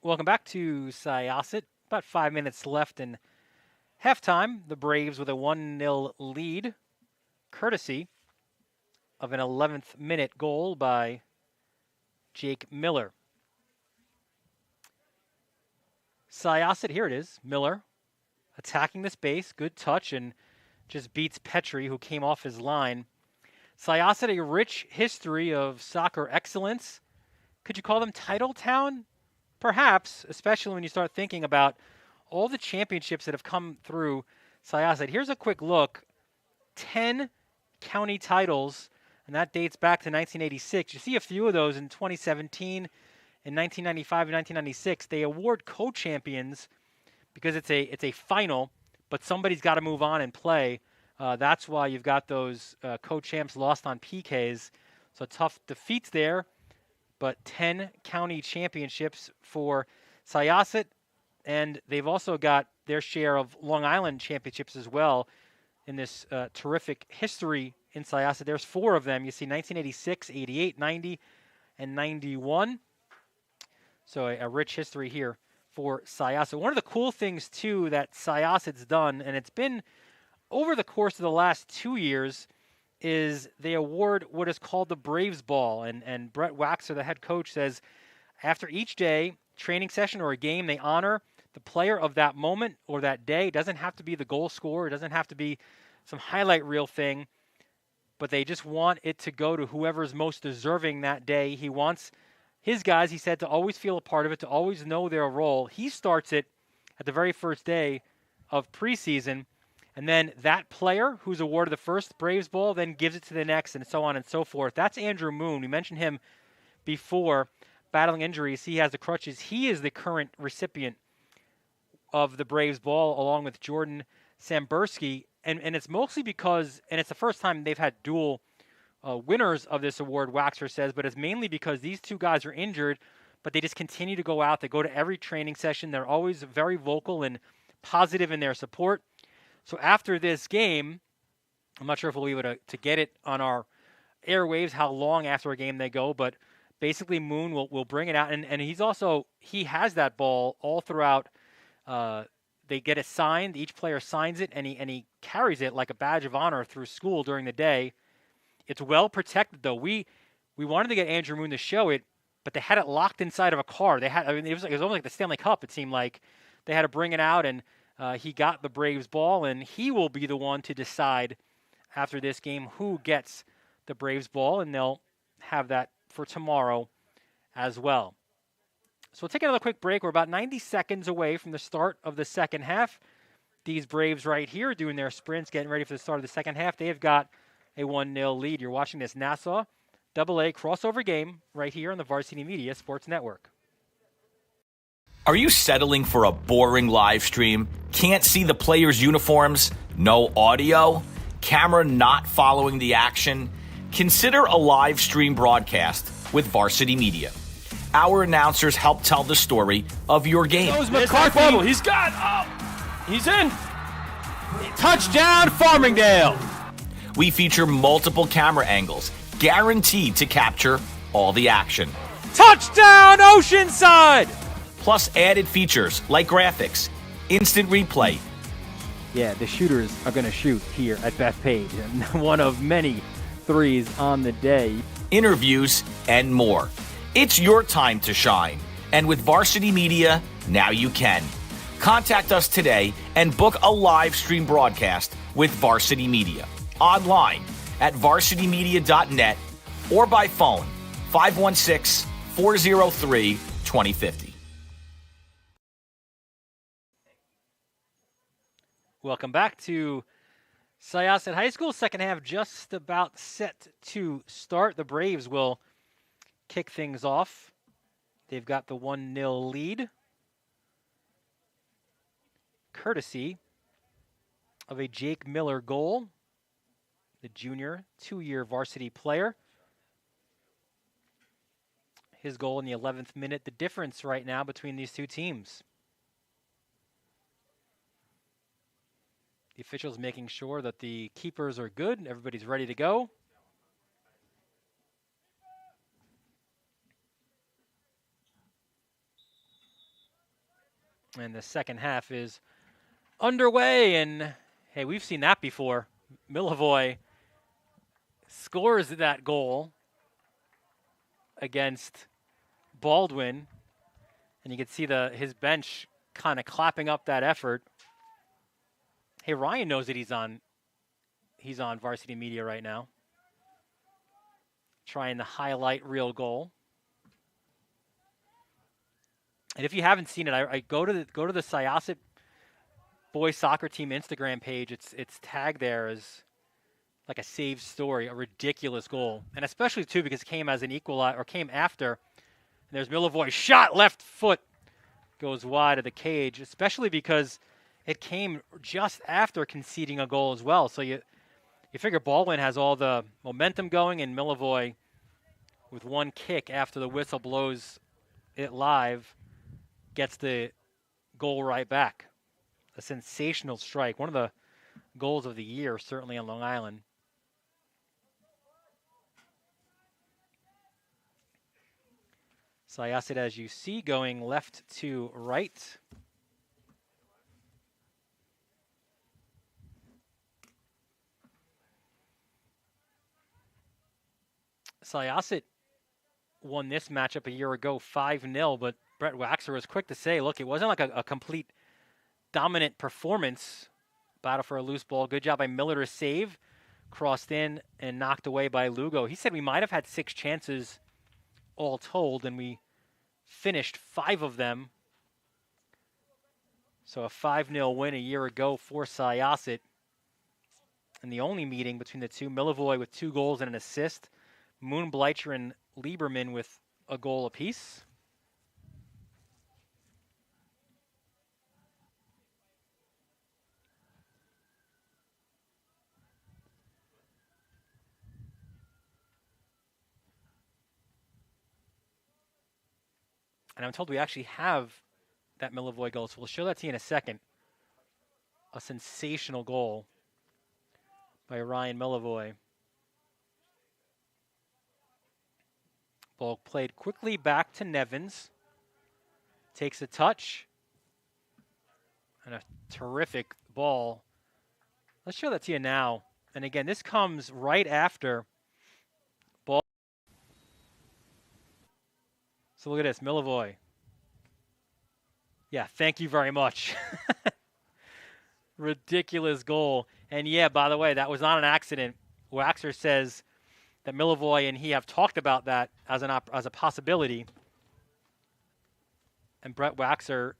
Welcome back to Syosset. About 5 minutes left in halftime. The Braves with a 1-0 lead, courtesy of an 11th minute goal by Jake Miller. Syosset, here it is. Miller attacking the space. Good touch and just beats Petrie, who came off his line. Syosset, a rich history of soccer excellence. Could you call them title town? Perhaps, especially when you start thinking about all the championships that have come through Syosset. Here's a quick look. 10 county titles, and that dates back to 1986. You see a few of those in 2017, in 1995 and 1996. They award co-champions because it's a final, but somebody's got to move on and play. That's why you've got those co-champs lost on PKs. So tough defeats there. But 10 county championships for Syosset, and they've also got their share of Long Island championships as well in this terrific history in Syosset. There's 4 of them. You see 1986, 88, 90, and 91. So a rich history here for Syosset. One of the cool things, too, that Syosset's done, and it's been over the course of the last 2 years, is they award what is called the Braves Ball. And Brett Waxer, the head coach, says after each day, training session or a game, they honor the player of that moment or that day. It doesn't have to be the goal scorer. It doesn't have to be some highlight reel thing. But they just want it to go to whoever's most deserving that day. He wants his guys, he said, to always feel a part of it, to always know their role. He starts it at the very first day of preseason. And then that player who's awarded the first Braves Ball then gives it to the next, and so on and so forth. That's Andrew Moon. We mentioned him before, battling injuries. He has the crutches. He is the current recipient of the Braves Ball, along with Jordan Sambursky. And it's mostly because, and it's the first time they've had dual winners of this award, Waxer says, but it's mainly because these two guys are injured, but they just continue to go out. They go to every training session. They're always very vocal and positive in their support. So after this game, I'm not sure if we'll be able to get it on our airwaves, how long after a game they go, but basically Moon will bring it out. And he has that ball all throughout. They get it signed. Each player signs it, and he carries it like a badge of honor through school during the day. It's well protected, though. We wanted to get Andrew Moon to show it, but they had it locked inside of a car. It was almost like the Stanley Cup, it seemed like. They had to bring it out, and he got the Braves Ball, and he will be the one to decide after this game who gets the Braves Ball, and they'll have that for tomorrow as well. So we'll take another quick break. We're about 90 seconds away from the start of the second half. These Braves right here doing their sprints, getting ready for the start of the second half. They have got a 1-0 lead. You're watching this Nassau AA crossover game right here on the Varsity Media Sports Network. Are you settling for a boring live stream? Can't see the players' uniforms? No audio? Camera not following the action? Consider a live stream broadcast with Varsity Media. Our announcers help tell the story of your game. Goes McCarthy. He's got. Oh, he's in. Touchdown, Farmingdale. We feature multiple camera angles, guaranteed to capture all the action. Touchdown, Oceanside. Plus added features like graphics, instant replay. Yeah, the shooters are going to shoot here at Bethpage, and one of many threes on the day. Interviews, and more. It's your time to shine. And with Varsity Media, now you can. Contact us today and book a live stream broadcast with Varsity Media. Online at varsitymedia.net or by phone 516-403-2050. Welcome back to Syosset High School. Second half just about set to start. The Braves will kick things off. They've got the 1-0 lead, courtesy of a Jake Miller goal, the junior 2-year varsity player. His goal in the 11th minute, the difference right now between these two teams. The officials making sure that the keepers are good, everybody's ready to go. And the second half is underway, and hey, we've seen that before. Milivoy scores that goal against Baldwin, and you can see his bench kind of clapping up that effort. Hey, Ryan knows that he's on Varsity Media right now, trying to highlight real goal. And if you haven't seen it, I go to the Syosset boys soccer team Instagram page. It's tagged there as like a saved story, a ridiculous goal, and especially too because it came as an equalizer or came after. And there's Milivoy's shot, left foot goes wide of the cage, especially because it came just after conceding a goal as well. So you figure Baldwin has all the momentum going, and Milivoy, with one kick after the whistle blows it live, gets the goal right back. A sensational strike. One of the goals of the year, certainly on Long Island. Syosset, as you see, going left to right. Syosset won this matchup a year ago 5-0, but Brett Waxer was quick to say, look, it wasn't like a complete dominant performance. Battle for a loose ball. Good job by Miller to save. Crossed in and knocked away by Lugo. He said we might have had 6 chances all told, and we finished 5 of them. So a 5-0 win a year ago for Syosset. And the only meeting between the two, Milivoy with 2 goals and an assist. Moon, Bleicher, and Lieberman with a goal apiece. And I'm told we actually have that Milivoy goal, so we'll show that to you in a second. A sensational goal by Ryan Milivoy. Ball played quickly back to Nevins. Takes a touch. And a terrific ball. Let's show that to you now. And again, this comes right after ball. So look at this, Milivoy. Yeah, thank you very much. Ridiculous goal. And yeah, by the way, that was not an accident. Waxer says that Milivoy and he have talked about that as a possibility. And Brett Waxer,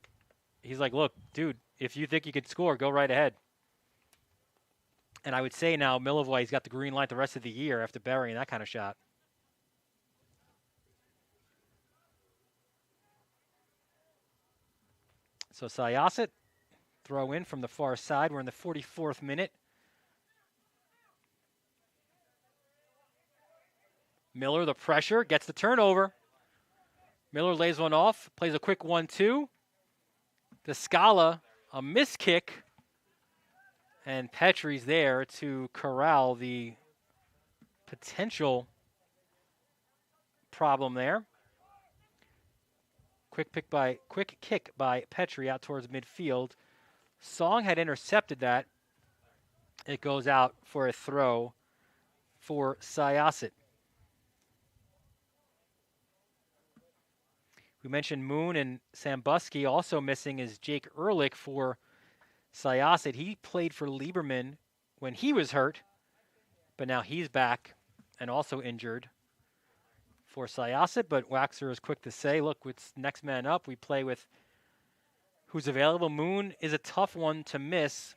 he's like, look, dude, if you think you could score, go right ahead. And I would say now Milivoy's got the green light the rest of the year after burying that kind of shot. So Syosset, throw in from the far side. We're in the 44th minute. Miller, the pressure, gets the turnover. Miller lays one off, plays a quick 1-2. The Scala, a miss kick. And Petrie's there to corral the potential problem there. Quick kick by Petrie out towards midfield. Song had intercepted that. It goes out for a throw for Syosset. We mentioned Moon and Sambuski. Also missing is Jake Ehrlich for Syosset. He played for Lieberman when he was hurt, but now he's back and also injured for Syosset. But Waxer is quick to say, look, it's next man up. We play with who's available. Moon is a tough one to miss.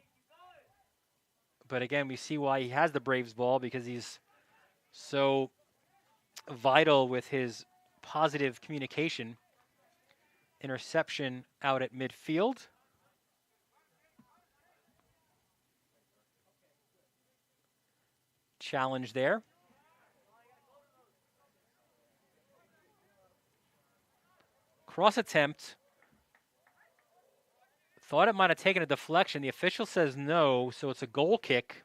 But again, we see why he has the Braves ball, because he's so vital with his positive communication. Interception out at midfield. Challenge there. Cross attempt. Thought it might have taken a deflection. The official says no, so it's a goal kick.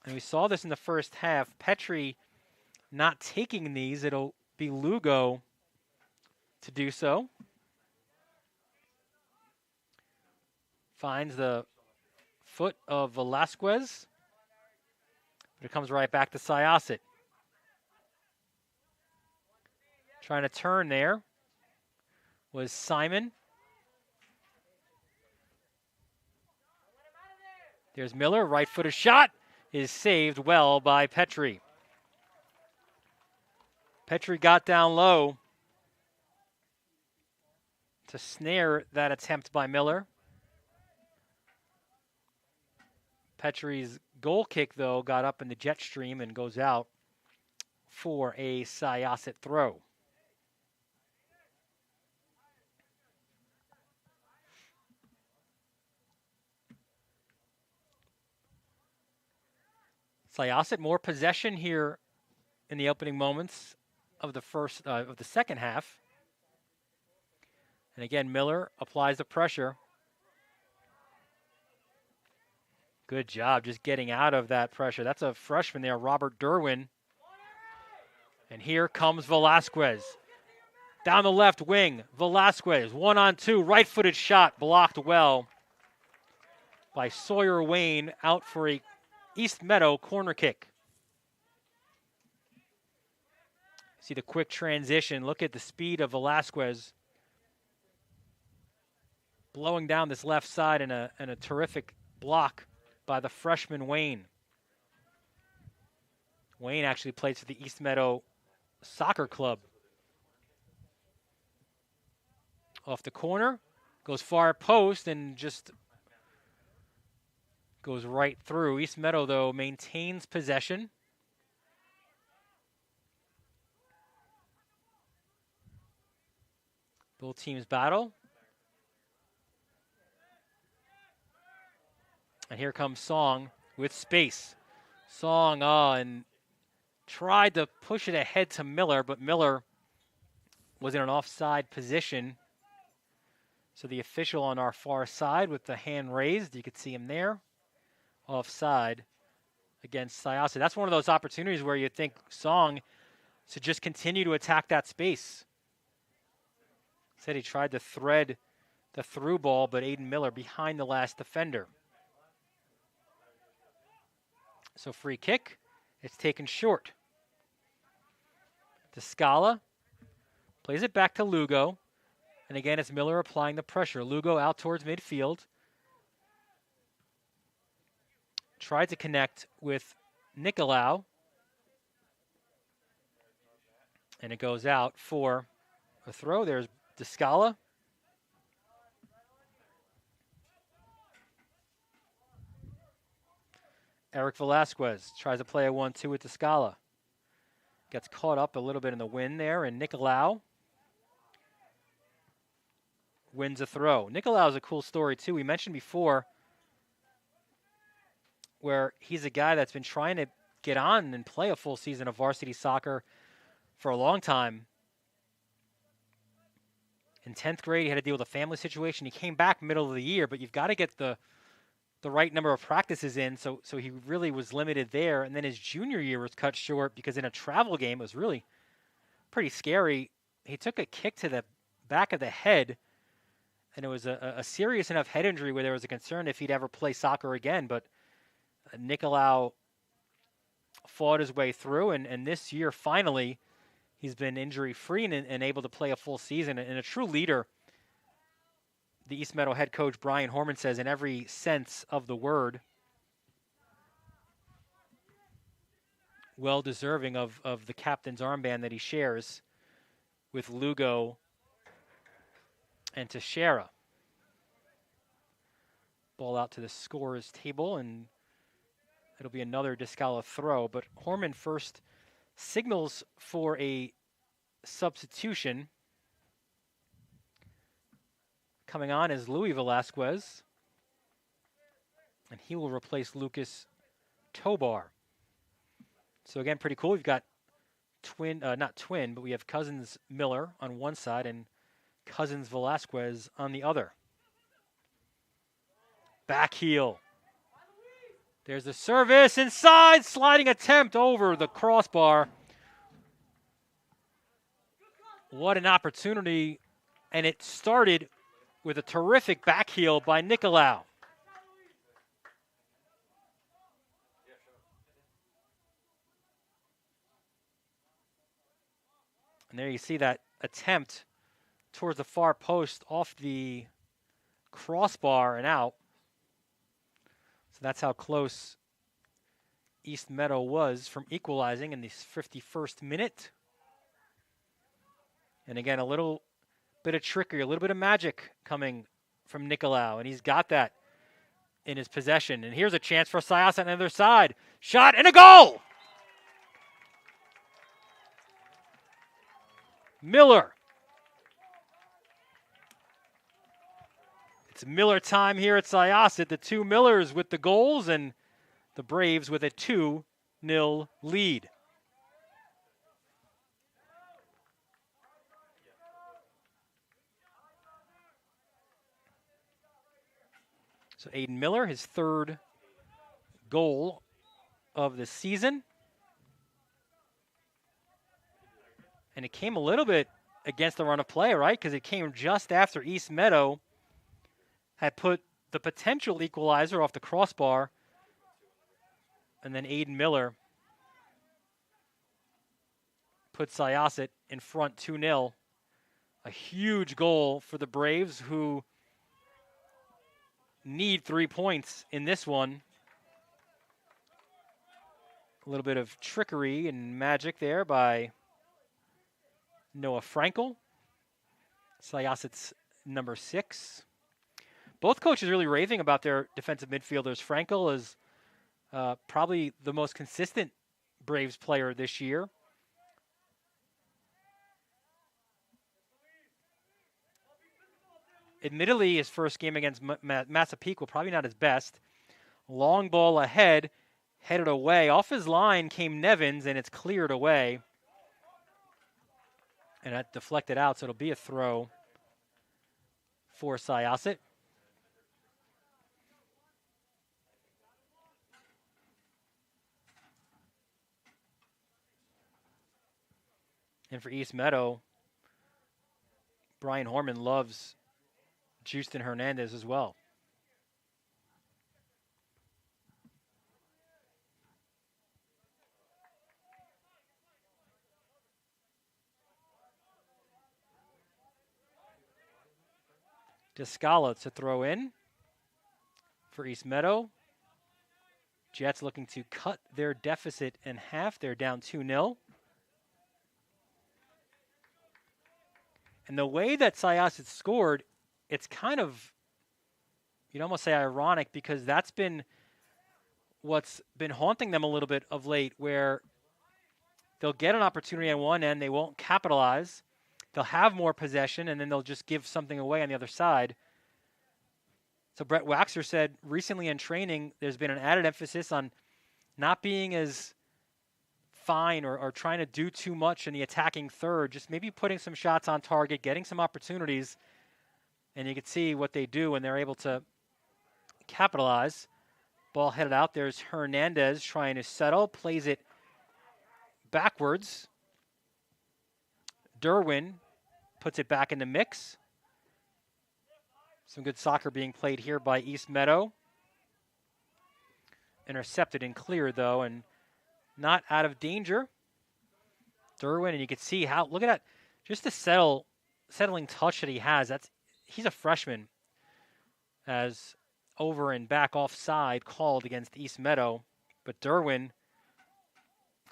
And we saw this in the first half. Petrie not taking these. It'll be Lugo to do so. Finds the foot of Velasquez. But it comes right back to Syosset. Trying to turn there was Simon. There's Miller. Right-footed shot is saved well by Petrie. Petrie got down low to snare that attempt by Miller. Petrie's goal kick, though, got up in the jet stream and goes out for a Syosset throw. Syosset more possession here in the opening moments of the second half. And again, Miller applies the pressure. Good job just getting out of that pressure. That's a freshman there, Robert Derwin. And here comes Velasquez. Down the left wing, Velasquez, 1-on-2, right-footed shot, blocked well by Sawyer Wayne, out for a East Meadow corner kick. See the quick transition. Look at the speed of Velasquez blowing down this left side in a terrific block by the freshman Wayne. Wayne actually plays for the East Meadow Soccer Club. Off the corner, goes far post and just goes right through. East Meadow, though, maintains possession. Both teams battle. And here comes Song with space. Song, and tried to push it ahead to Miller, but Miller was in an offside position. So the official on our far side with the hand raised, you could see him there, offside against Syosset. That's one of those opportunities where you think Song should just continue to attack that space. Said he tried to thread the through ball, but Aiden Miller behind the last defender. So free kick, it's taken short. Scala plays it back to Lugo. And again, it's Miller applying the pressure. Lugo out towards midfield. Tried to connect with Nicolau. And it goes out for a throw. There's Scala. Eric Velasquez tries to play a 1-2 with Scala. Gets caught up a little bit in the wind there, and Nicolau wins a throw. Nicolau is a cool story, too. We mentioned before where he's a guy that's been trying to get on and play a full season of varsity soccer for a long time. In 10th grade, he had to deal with a family situation. He came back middle of the year, but you've got to get the right number of practices in, so he really was limited there. And then his junior year was cut short because in a travel game, it was really pretty scary. He took a kick to the back of the head, and it was a serious enough head injury where there was a concern if he'd ever play soccer again. But Nicolau fought his way through, and this year, finally, he's been injury-free and able to play a full season, and a true leader. The East Meadow head coach, Brian Horman, says in every sense of the word, well deserving of the captain's armband that he shares with Lugo and Teixeira. Ball out to the scorer's table, and it'll be another Scala throw. But Horman first signals for a substitution. Coming on is Louis Velasquez, and he will replace Lucas Tobar. So again, pretty cool. We've got not twin, but we have Cousins Miller on one side and Cousins Velasquez on the other. Back heel. There's the service inside, sliding attempt over the crossbar What an opportunity. And it started with a terrific back heel by Nicolau. And there you see that attempt towards the far post off the crossbar and out. So that's how close East Meadow was from equalizing in the 51st minute. And again, a little bit of trickery, a little bit of magic coming from Nicolau, and he's got that in his possession. And here's a chance for Syosset on the other side. Shot and a goal! Miller. It's Miller time here at Syosset. The two Millers with the goals and the Braves with a 2-0 lead. So Aiden Miller, his third goal of the season. And it came a little bit against the run of play, right? Because it came just after East Meadow had put the potential equalizer off the crossbar. And then Aiden Miller put Syosset in front 2-0. A huge goal for the Braves, who need 3 points in this one. A little bit of trickery and magic there by Noah Frankel, Syosset's number 6. Both coaches really raving about their defensive midfielders. Frankel is probably the most consistent Braves player this year. Admittedly, his first game against Massapequa, probably not his best. Long ball ahead, headed away. Off his line came Nevins, and it's cleared away. And that deflected out, so it'll be a throw for Syosset. And for East Meadow, Brian Horman loves Justin Hernandez as well. Descala to throw in for East Meadow. Jets looking to cut their deficit in half. They're down 2-0. And the way that Syosset scored, it's kind of, you'd almost say ironic, because that's been what's been haunting them a little bit of late, where they'll get an opportunity on one end, they won't capitalize. They'll have more possession, and then they'll just give something away on the other side. So Brett Waxer said recently in training, there's been an added emphasis on not being as fine or trying to do too much in the attacking third, just maybe putting some shots on target, getting some opportunities, and you can see what they do when they're able to capitalize. Ball headed out. There's Hernandez trying to settle, plays it backwards. Derwin puts it back in the mix. Some good soccer being played here by East Meadow. Intercepted and cleared, though, and not out of danger. Derwin, and you can see how, look at that, just the settling touch that he has. He's a freshman, as over and back offside called against East Meadow. But Derwin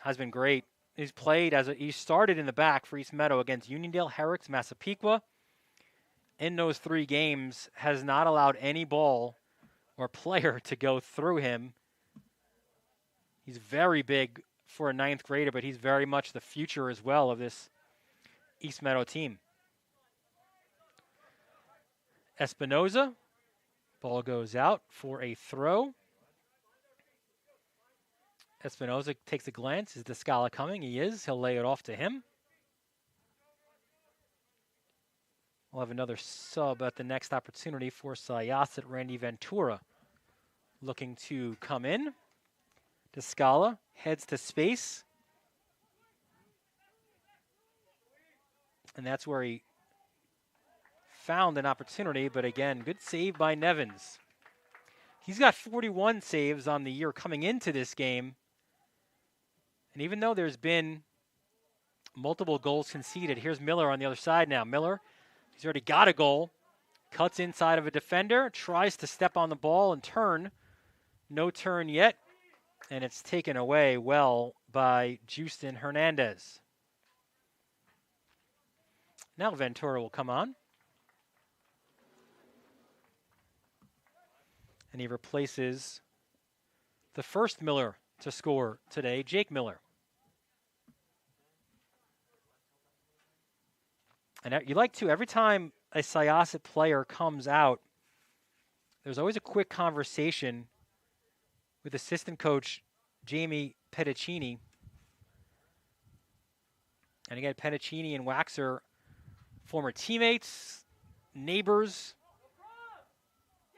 has been great. He's played he started in the back for East Meadow against Uniondale, Herricks, Massapequa. In those 3 games, has not allowed any ball or player to go through him. He's very big for a 9th grader, but he's very much the future as well of this East Meadow team. Espinoza, ball goes out for a throw. Espinoza takes a glance. Is Descala coming? He is. He'll lay it off to him. We'll have another sub at the next opportunity for Syosset. Randy Ventura looking to come in. Descala heads to space. And that's where he found an opportunity, but again, good save by Nevins. He's got 41 saves on the year coming into this game. And even though there's been multiple goals conceded, here's Miller on the other side now. Miller, he's already got a goal. Cuts inside of a defender, tries to step on the ball and turn. No turn yet. And it's taken away well by Justin Hernandez. Now Ventura will come on. And he replaces the first Miller to score today, Jake Miller. And you like to, every time a Syosset player comes out, there's always a quick conversation with assistant coach Jamie Petticini. And again, Petticini and Waxer, former teammates, neighbors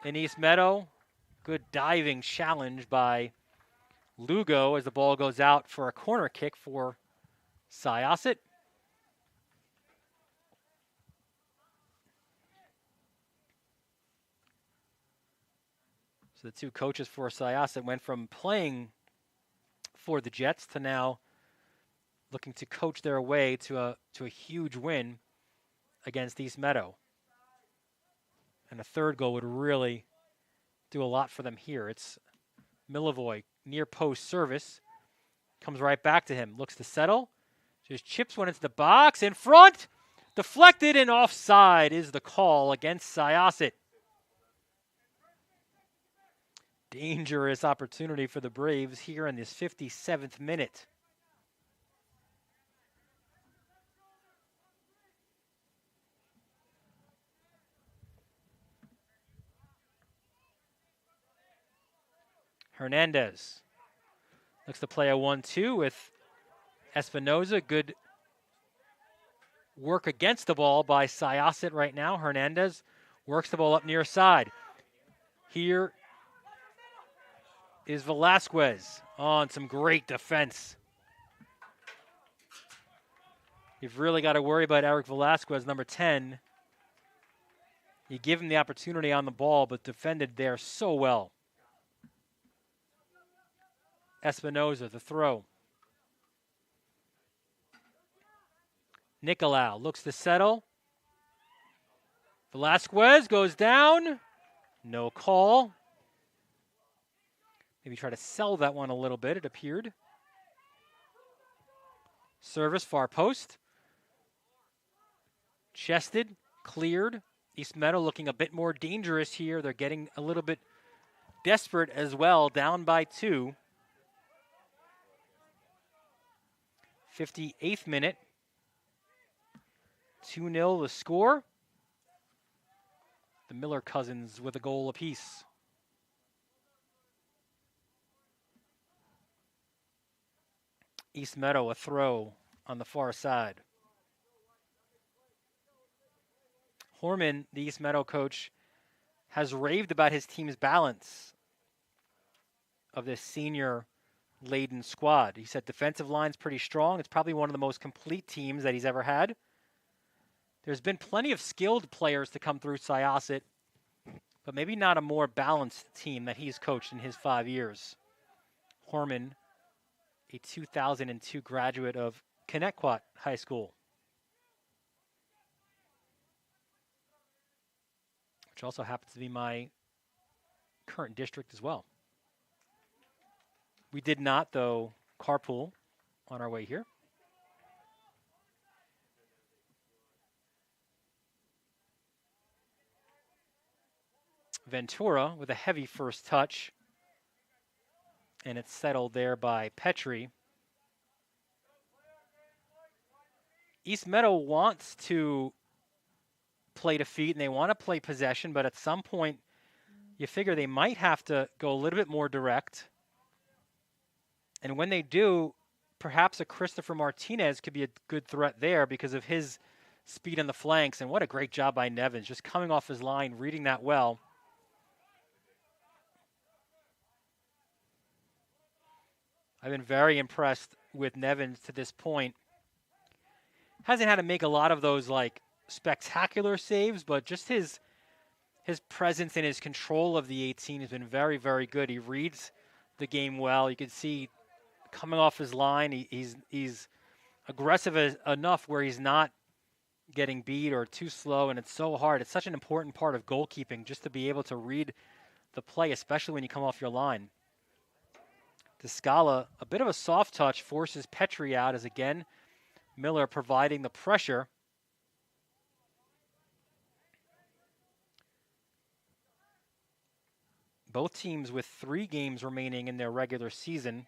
in East Meadow. Good diving challenge by Lugo as the ball goes out for a corner kick for Syosset. So the two coaches for Syosset went from playing for the Jets to now looking to coach their way to a huge win against East Meadow. And a third goal would really do a lot for them here. It's Milivoy, near post service. Comes right back to him. Looks to settle. Just chips one into the box. In front. Deflected and offside is the call against Syosset. Dangerous opportunity for the Braves here in this 57th minute. Hernandez looks to play a 1-2 with Espinoza. Good work against the ball by Syosset right now. Hernandez works the ball up near side. Here is Velasquez on some great defense. You've really got to worry about Eric Velasquez, number 10. You give him the opportunity on the ball, but defended there so well. Espinoza, the throw. Nicolau looks to settle. Velasquez goes down. No call. Maybe try to sell that one a little bit, it appeared. Service, far post. Chested, cleared. East Meadow looking a bit more dangerous here. They're getting a little bit desperate as well, down by 2. 58th minute. 2-0 the score. The Miller cousins with a goal apiece. East Meadow a throw on the far side. Horman, the East Meadow coach, has raved about his team's balance of this senior-laden squad. He said defensive line's pretty strong. It's probably one of the most complete teams that he's ever had. There's been plenty of skilled players to come through Syosset, but maybe not a more balanced team that he's coached in his 5 years. Horman, a 2002 graduate of Connecticut High School, which also happens to be my current district as well. We did not, though, carpool on our way here. Ventura with a heavy first touch. And it's settled there by Petrie. East Meadow wants to play to feet and they want to play possession, but at some point you figure they might have to go a little bit more direct. And when they do, perhaps a Christopher Martinez could be a good threat there because of his speed on the flanks. And what a great job by Nevins, just coming off his line, reading that well. I've been very impressed with Nevins to this point. hasn't had to make a lot of those like spectacular saves, but just his presence and his control of the 18 has been very, very good. He reads the game well. You can see coming off his line, he's aggressive enough where he's not getting beat or too slow, and it's so hard. It's such an important part of goalkeeping just to be able to read the play, especially when you come off your line. Descala, a bit of a soft touch, forces Petrie out as again Miller providing the pressure. Both teams with 3 games remaining in their regular season.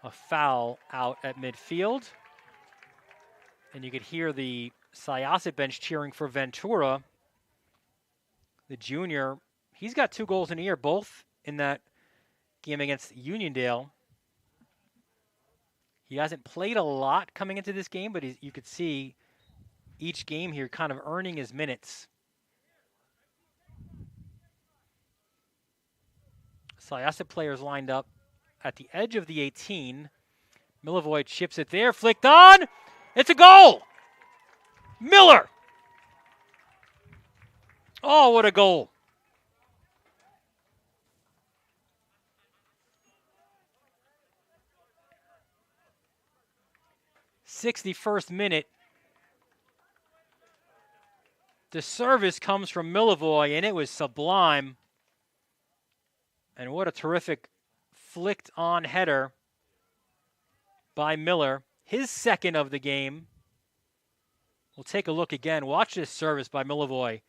A foul out at midfield. And you could hear the Syosset bench cheering for Ventura. The junior, he's got 2 goals in a year, both in that game against Uniondale. He hasn't played a lot coming into this game, but you could see each game here kind of earning his minutes. Syosset players lined up at the edge of the 18. Milivoje chips it there, flicked on. It's a goal! Miller! Oh, what a goal. '61st minute. The service comes from Milivoje, and it was sublime. And what a terrific flicked on header by Miller. His second of the game. We'll take a look again. Watch this service by Milivoje.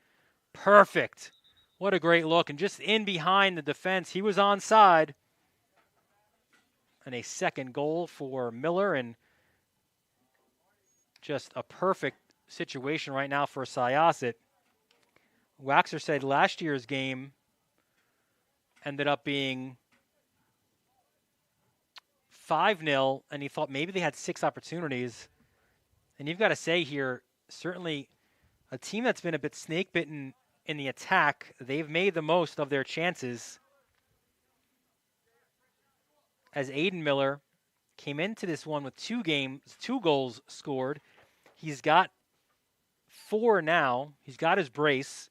Perfect. What a great look. And just in behind the defense, he was onside. And a second goal for Miller. And just a perfect situation right now for Syosset. Waxer said last year's game ended up being 5-0, and he thought maybe they had 6 opportunities. And you've got to say here, certainly a team that's been a bit snake-bitten in the attack, they've made the most of their chances. As Aiden Miller came into this one with 2 goals scored. He's got 4 now. He's got his brace.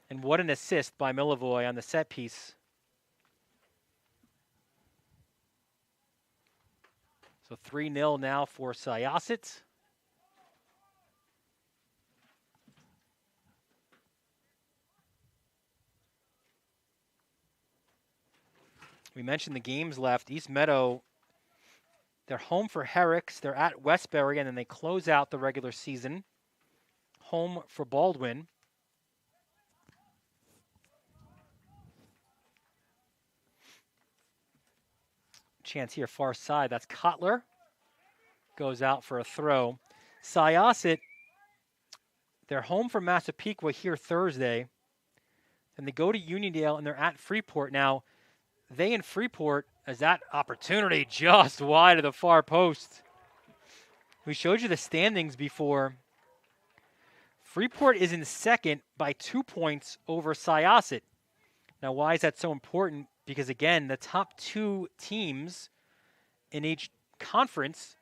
And what an assist by Milivoje on the set piece. So 3-0 now for Syosset. We mentioned the games left. East Meadow, they're home for Herricks. They're at Westbury, and then they close out the regular season. Home for Baldwin. Chance here, far side. That's Kotler. Goes out for a throw. Syosset, they're home for Massapequa here Thursday. Then they go to Uniondale, and they're at Freeport. Now, they in Freeport, as that opportunity just wide of the far post. We showed you the standings before. Freeport is in second by 2 points over Syosset. Now, why is that so important? Because, again, the top 2 teams in each conference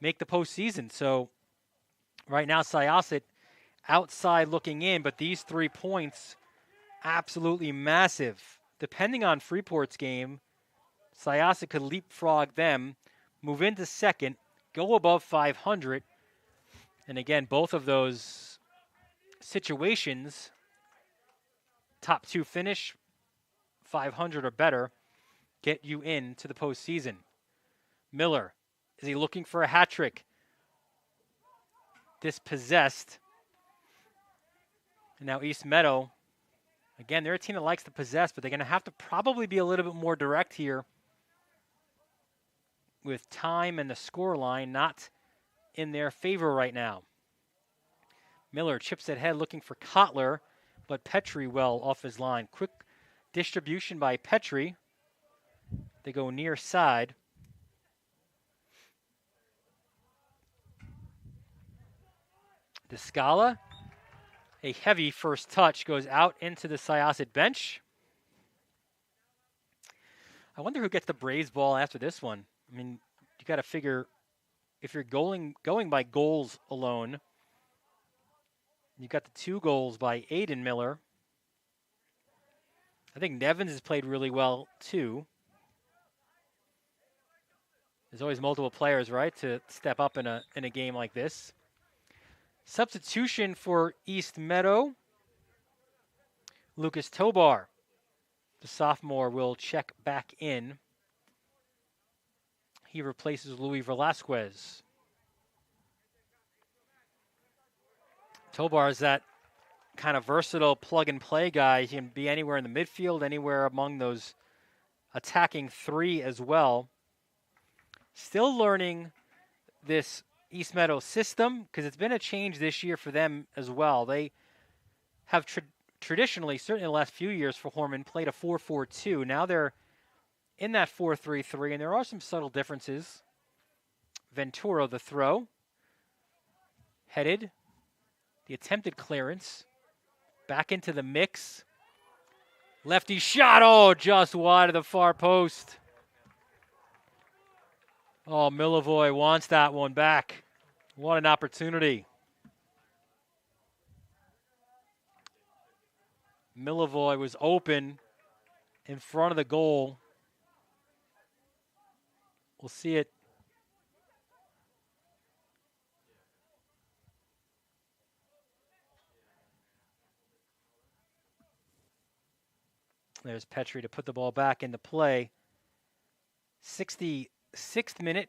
make the postseason. So, right now, Syosset outside looking in, but these 3 points, absolutely massive. Depending on Freeport's game, Syosset could leapfrog them, move into second, go above 500. And, again, both of those situations, top 2 finish, 500 or better, get you into the postseason. Miller, is he looking for a hat trick? Dispossessed. And now East Meadow, again, they're a team that likes to possess, but they're going to have to probably be a little bit more direct here with time and the score line not in their favor right now. Miller chips ahead looking for Kotler, but Petrie well off his line. Quick distribution by Petrie. They go near side. Descala, a heavy first touch, goes out into the Syosset bench. I wonder who gets the Braves ball after this one. I mean, you got to figure if you're going by goals alone, you got the 2 goals by Aiden Miller. I think Nevins has played really well too. There's always multiple players, right, to step up in a game like this. Substitution for East Meadow. Lucas Tobar, the sophomore, will check back in. He replaces Luis Velasquez. Tobar is that kind of versatile plug-and-play guy. He can be anywhere in the midfield, anywhere among those attacking 3 as well. Still learning this East Meadow system because it's been a change this year for them as well. They have traditionally, certainly in the last few years for Horman, played a 4-4-2. Now they're in that 4-3-3, and there are some subtle differences. Ventura, the throw. Headed. The attempted clearance. Back into the mix. Lefty shot. Oh, just wide of the far post. Oh, Milivoy wants that one back. What an opportunity. Milivoy was open in front of the goal. We'll see it. There's Petrie to put the ball back into play. 66th minute.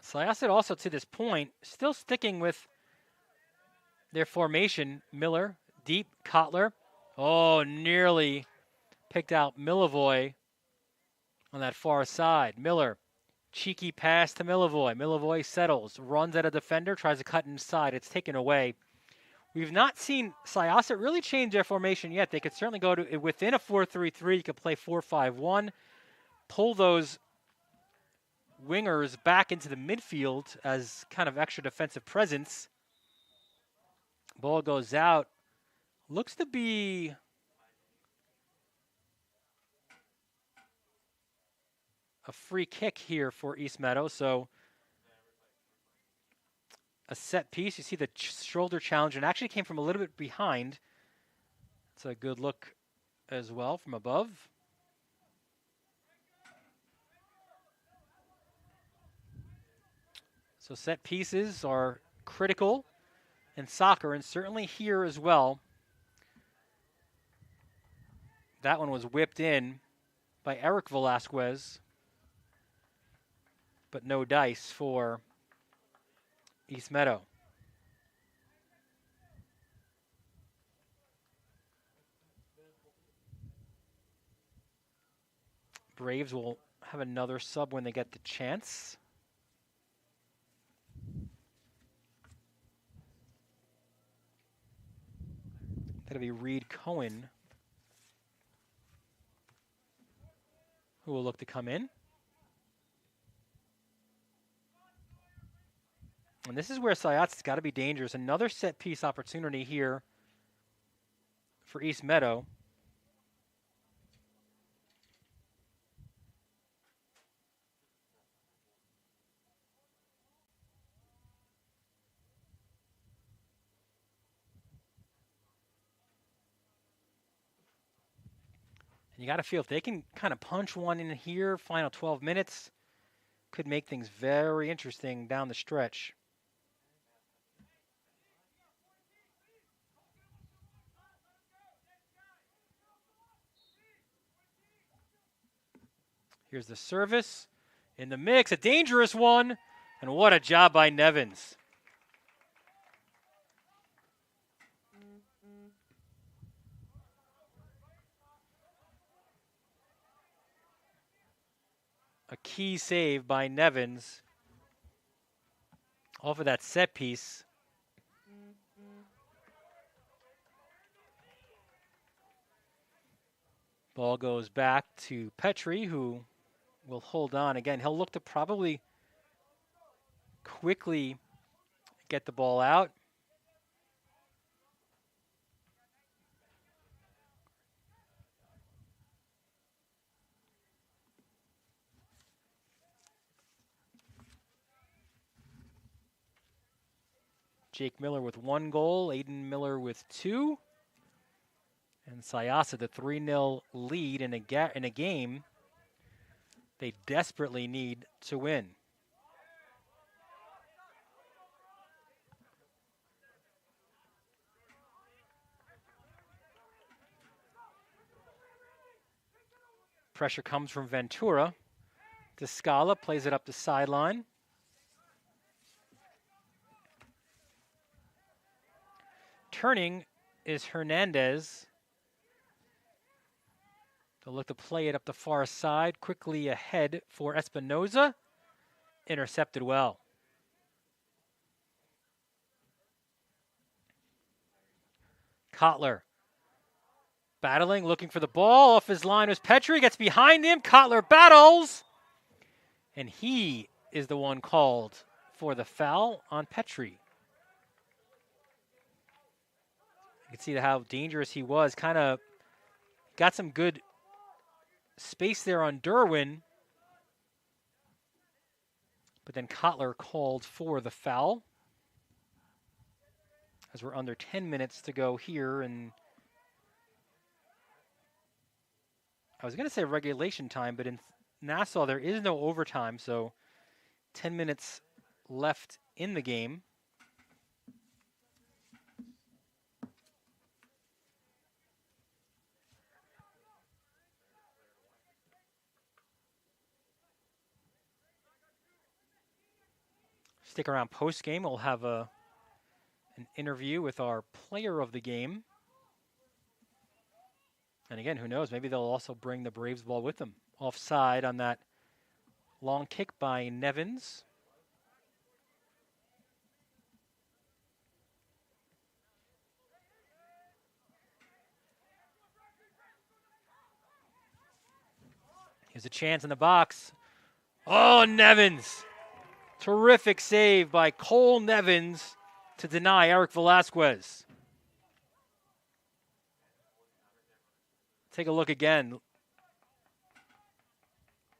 Syosset also to this point still sticking with their formation. Miller, deep, Kotler. Oh, nearly picked out Milivoy on that far side. Miller, cheeky pass to Milivoy. Milivoy settles, runs at a defender, tries to cut inside. It's taken away. We've not seen Syosset really change their formation yet. They could certainly go to within a 4-3-3. You could play 4-5-1, pull those wingers back into the midfield as kind of extra defensive presence. Ball goes out. Looks to be a free kick here for East Meadow. So a set piece. You see the shoulder challenge, and actually came from a little bit behind. It's a good look as well from above. So set pieces are critical in soccer, and certainly here as well. That one was whipped in by Eric Velasquez, but no dice for East Meadow. Braves will have another sub when they get the chance. That'll be Reed Cohen, who will look to come in. And this is where Syosset's got to be dangerous. Another set piece opportunity here for East Meadow. And you got to feel if they can kind of punch one in here, final 12 minutes, could make things very interesting down the stretch. Here's the service in the mix, a dangerous one, and what a job by Nevins. A key save by Nevins off of that set piece. Ball goes back to Petrie, who will hold on. Again, he'll look to probably quickly get the ball out. Jake Miller with 1 goal, Aiden Miller with 2. And Syosset, the 3-0 lead in a game they desperately need to win. Pressure comes from Ventura. Descala plays it up the sideline. Turning is Hernandez. They'll look to play it up the far side, quickly ahead for Espinoza. Intercepted well. Kotler battling, looking for the ball. Off his line was Petrie, gets behind him. Kotler battles. And he is the one called for the foul on Petrie. You can see how dangerous he was. Kind of got some good space there on Derwin. But then Kotler called for the foul. As we're under 10 minutes to go here. And I was going to say regulation time, but in Nassau there is no overtime. So 10 minutes left in the game. Stick around post-game. We'll have an interview with our player of the game. And again, who knows? Maybe they'll also bring the Braves ball with them. Offside on that long kick by Nevins. Here's a chance in the box. Oh, Nevins! Terrific save by Cole Nevins to deny Eric Velasquez. Take a look again.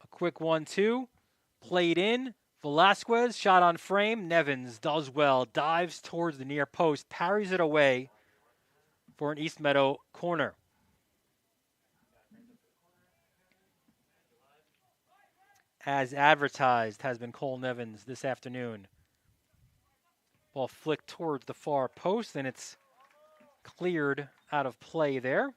A quick 1-2. Played in. Velasquez, shot on frame. Nevins does well. Dives towards the near post. Parries it away for an East Meadow corner. As advertised has been Cole Nevins this afternoon. Ball flicked towards the far post, and it's cleared out of play there.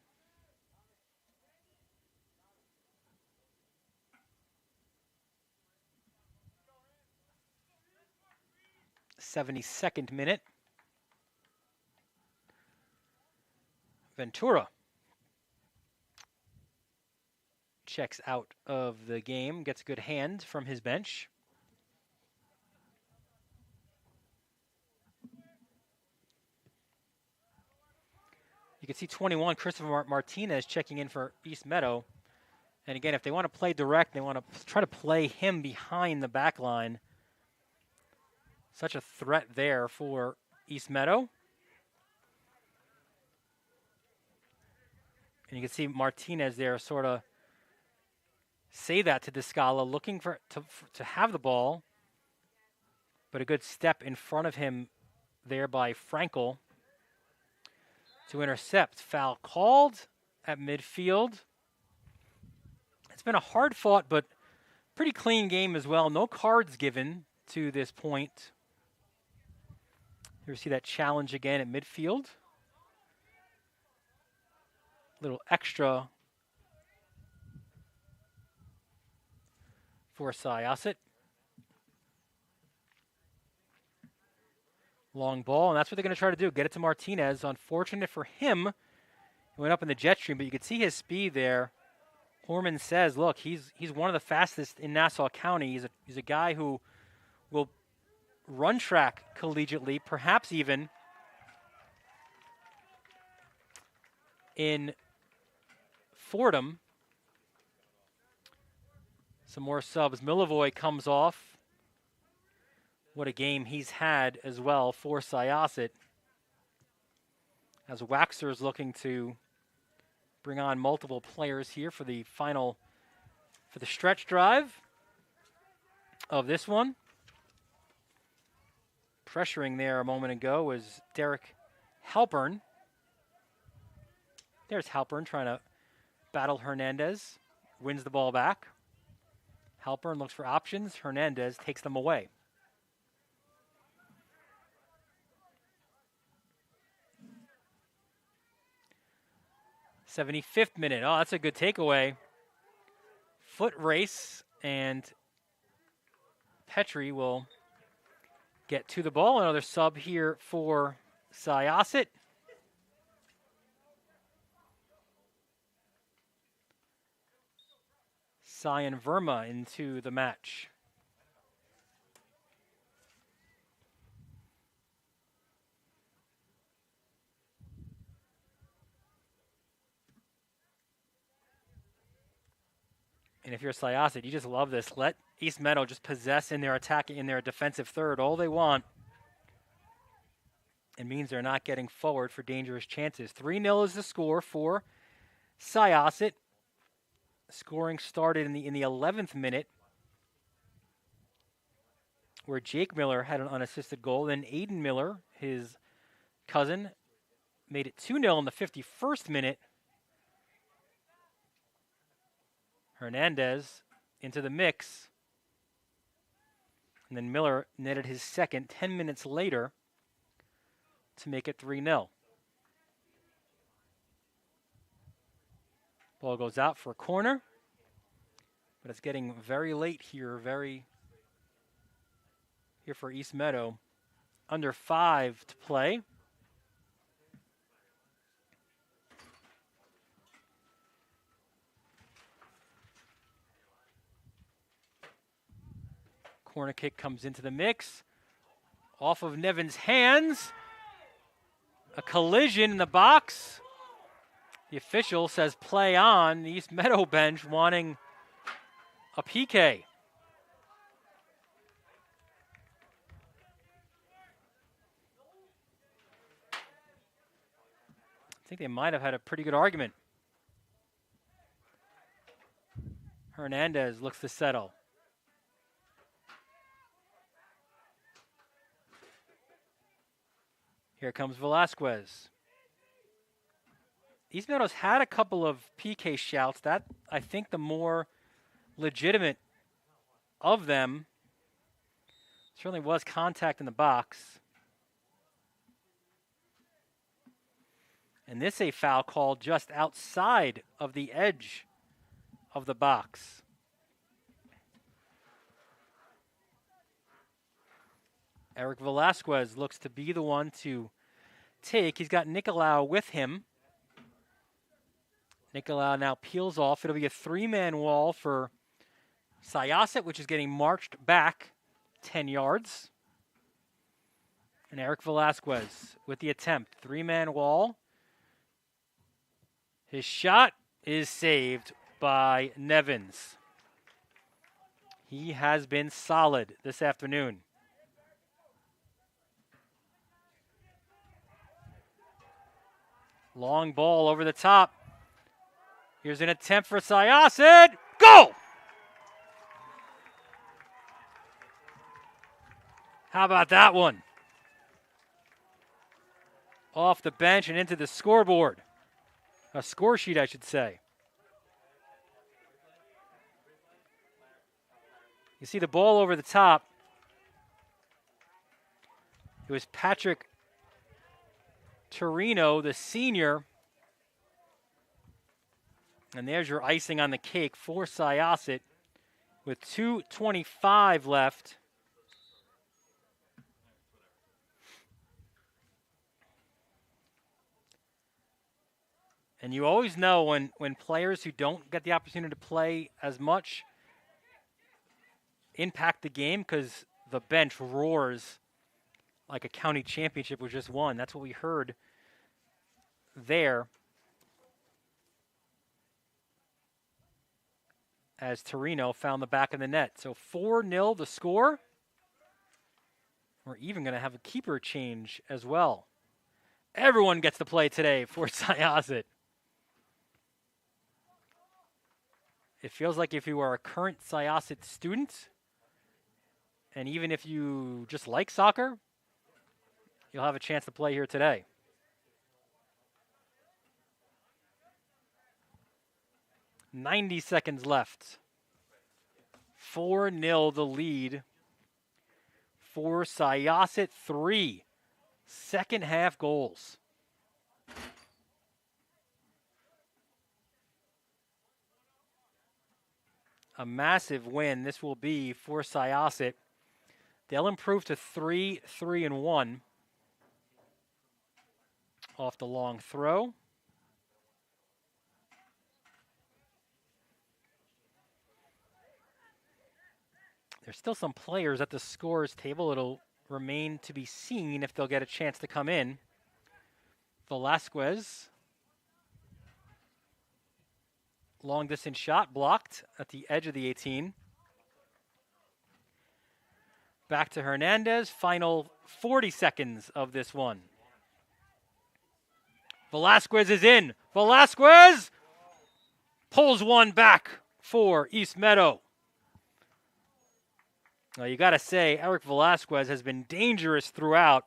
'72nd minute. Ventura checks out of the game, gets a good hand from his bench. You can see 21, Christopher Martinez checking in for East Meadow. And again, if they want to play direct, they want to try to play him behind the back line. Such a threat there for East Meadow. And you can see Martinez there sort of say that to Descala, looking to have the ball, but a good step in front of him there by Frankel to intercept. Foul called at midfield. It's been a hard-fought but pretty clean game as well. No cards given to this point. Here we see that challenge again at midfield. Little extra for Syosset. Long ball, and that's what they're going to try to do, get it to Martinez. Unfortunate for him, he went up in the jet stream, but you could see his speed there. Horman says, look, he's one of the fastest in Nassau County. He's a guy who will run track collegiately, perhaps even in Fordham. Some more subs. Milivoy comes off. What a game he's had as well for Syosset. As Waxer's looking to bring on multiple players here for the stretch drive of this one. Pressuring there a moment ago was Derek Halpern. There's Halpern trying to battle Hernandez. Wins the ball back. Halpern looks for options. Hernandez takes them away. '75th minute. Oh, that's a good takeaway. Foot race, and Petrie will get to the ball. Another sub here for Syosset. Cyan Verma into the match. And if you're Syosset, you just love this. Let East Meadow just possess in their attack, in their defensive third, all they want. It means they're not getting forward for dangerous chances. 3-0 is the score for Syosset. Scoring started in the 11th minute, where Jake Miller had an unassisted goal. Then Aiden Miller, his cousin, made it 2-0 in the 51st minute. Hernandez into the mix. And then Miller netted his second 10 minutes later to make it 3-0. Ball goes out for a corner, but it's getting very late here, here for East Meadow. Under 5 to play. Corner kick comes into the mix. Off of Nevin's hands. A collision in the box. The official says play on. The East Meadow bench wanting a PK. I think they might have had a pretty good argument. Hernandez looks to settle. Here comes Velasquez. East Meadow's had a couple of PK shouts. That, I think, the more legitimate of them. Certainly was contact in the box. And this a foul called just outside of the edge of the box. Eric Velasquez looks to be the one to take. He's got Nicolau with him. Nicolau now peels off. It'll be a 3-man wall for Syosset, which is getting marched back 10 yards. And Eric Velasquez with the attempt. 3-man wall. His shot is saved by Nevins. He has been solid this afternoon. Long ball over the top. Here's an attempt for Syosset. Go! How about that one? Off the bench and into the scoreboard. A score sheet, I should say. You see the ball over the top. It was Patrick Torino, the senior. And there's your icing on the cake for Syosset with 2:25 left. And you always know when players who don't get the opportunity to play as much impact the game because the bench roars like a county championship was just won. That's what we heard there. As Torino found the back of the net. So 4-0 the score. We're even going to have a keeper change as well. Everyone gets to play today for Syosset. It feels like if you are a current Syosset student, and even if you just like soccer, you'll have a chance to play here today. .90 seconds left. 4-0 the lead for Syosset. 3 second half goals. A massive win this will be for Syosset. They'll improve to 3-3-1 off the long throw. There's still some players at the scores table. It'll remain to be seen if they'll get a chance to come in. Velasquez. Long distance shot blocked at the edge of the 18. Back to Hernandez. Final 40 seconds of this one. Velasquez is in. Velasquez pulls one back for East Meadow. Well, you got to say, Eric Velasquez has been dangerous throughout.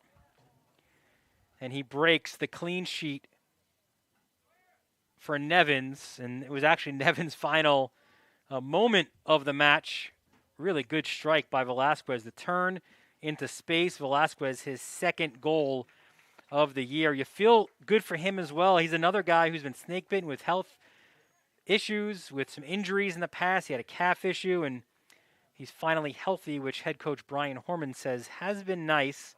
And he breaks the clean sheet for Nevins. And it was actually Nevins' final moment of the match. Really good strike by Velasquez. The turn into space. Velasquez, his second goal of the year. You feel good for him as well. He's another guy who's been snake bitten with health issues, with some injuries in the past. He had a calf issue, and he's finally healthy, which head coach Brian Horman says has been nice.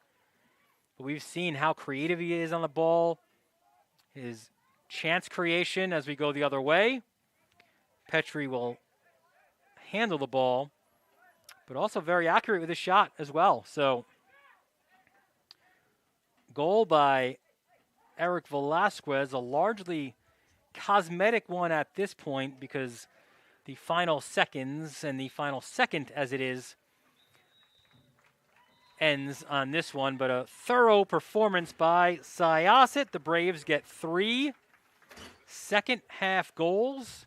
But we've seen how creative he is on the ball. His chance creation as we go the other way. Petrie will handle the ball, but also very accurate with his shot as well. So, goal by Eric Velasquez, a largely cosmetic one at this point because the final seconds and the final second as it is ends on this one, but a thorough performance by Syosset. The Braves get 3 second half goals,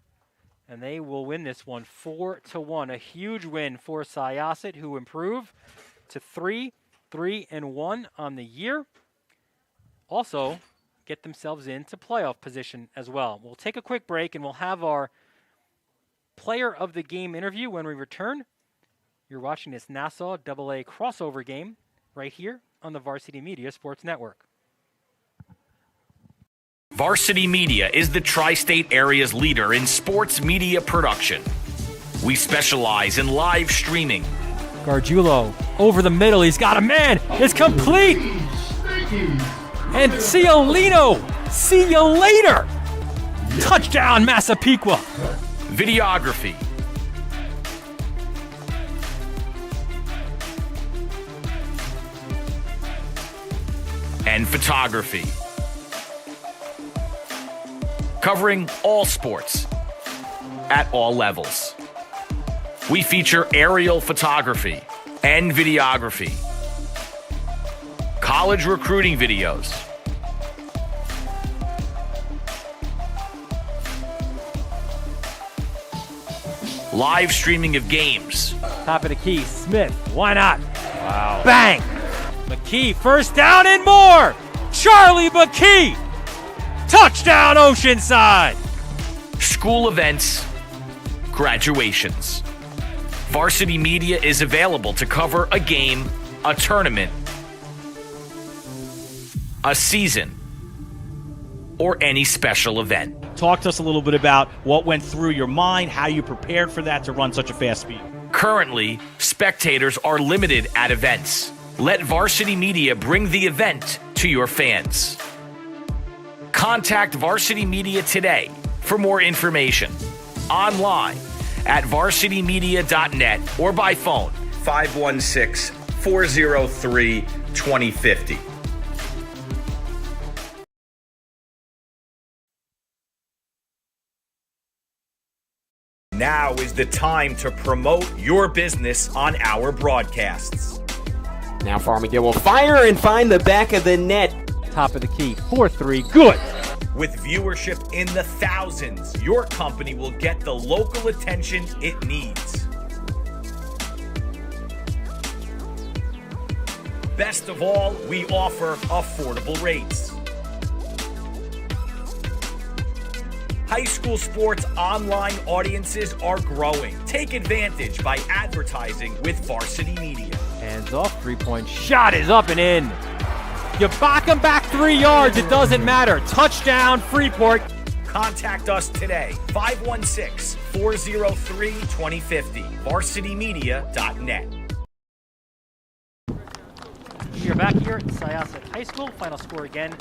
and they will win this one 4-1. A huge win for Syosset, who improve to 3-3-1 on the year. Also, get themselves into playoff position as well. We'll take a quick break, and we'll have our player of the game interview when we return. You're watching this Nassau AA crossover game right here on the Varsity Media Sports Network. Varsity Media is the tri-state area's leader in sports media production. We specialize in live streaming. Gargiulo over the middle. He's got a man. It's complete. And Ciolino. See you later. Touchdown, Massapequa. Videography. And photography. Covering all sports at all levels. We feature aerial photography and videography, college recruiting videos, live streaming of games. Top of the key, Smith. Why not? Wow. Bang! McKee, first down and more! Charlie McKee! Touchdown, Oceanside! School events, graduations. Varsity Media is available to cover a game, a tournament, a season, or any special event. Talk to us a little bit about what went through your mind, how you prepared for that to run such a fast speed. Currently, spectators are limited at events. Let Varsity Media bring the event to your fans. Contact Varsity Media today for more information. Online at varsitymedia.net or by phone 516-403-2050. Now is the time to promote your business on our broadcasts. Now Farmingdale will fire and find the back of the net. Top of the key, 4-3, good. With viewership in the thousands, your company will get the local attention it needs. Best of all, we offer affordable rates. High school sports online audiences are growing. Take advantage by advertising with Varsity Media. Hands off, 3-point shot is up and in. You back him back 3 yards, it doesn't matter. Touchdown, Freeport. Contact us today, 516-403-2050, varsitymedia.net. We are back here at Syosset High School. Final score again.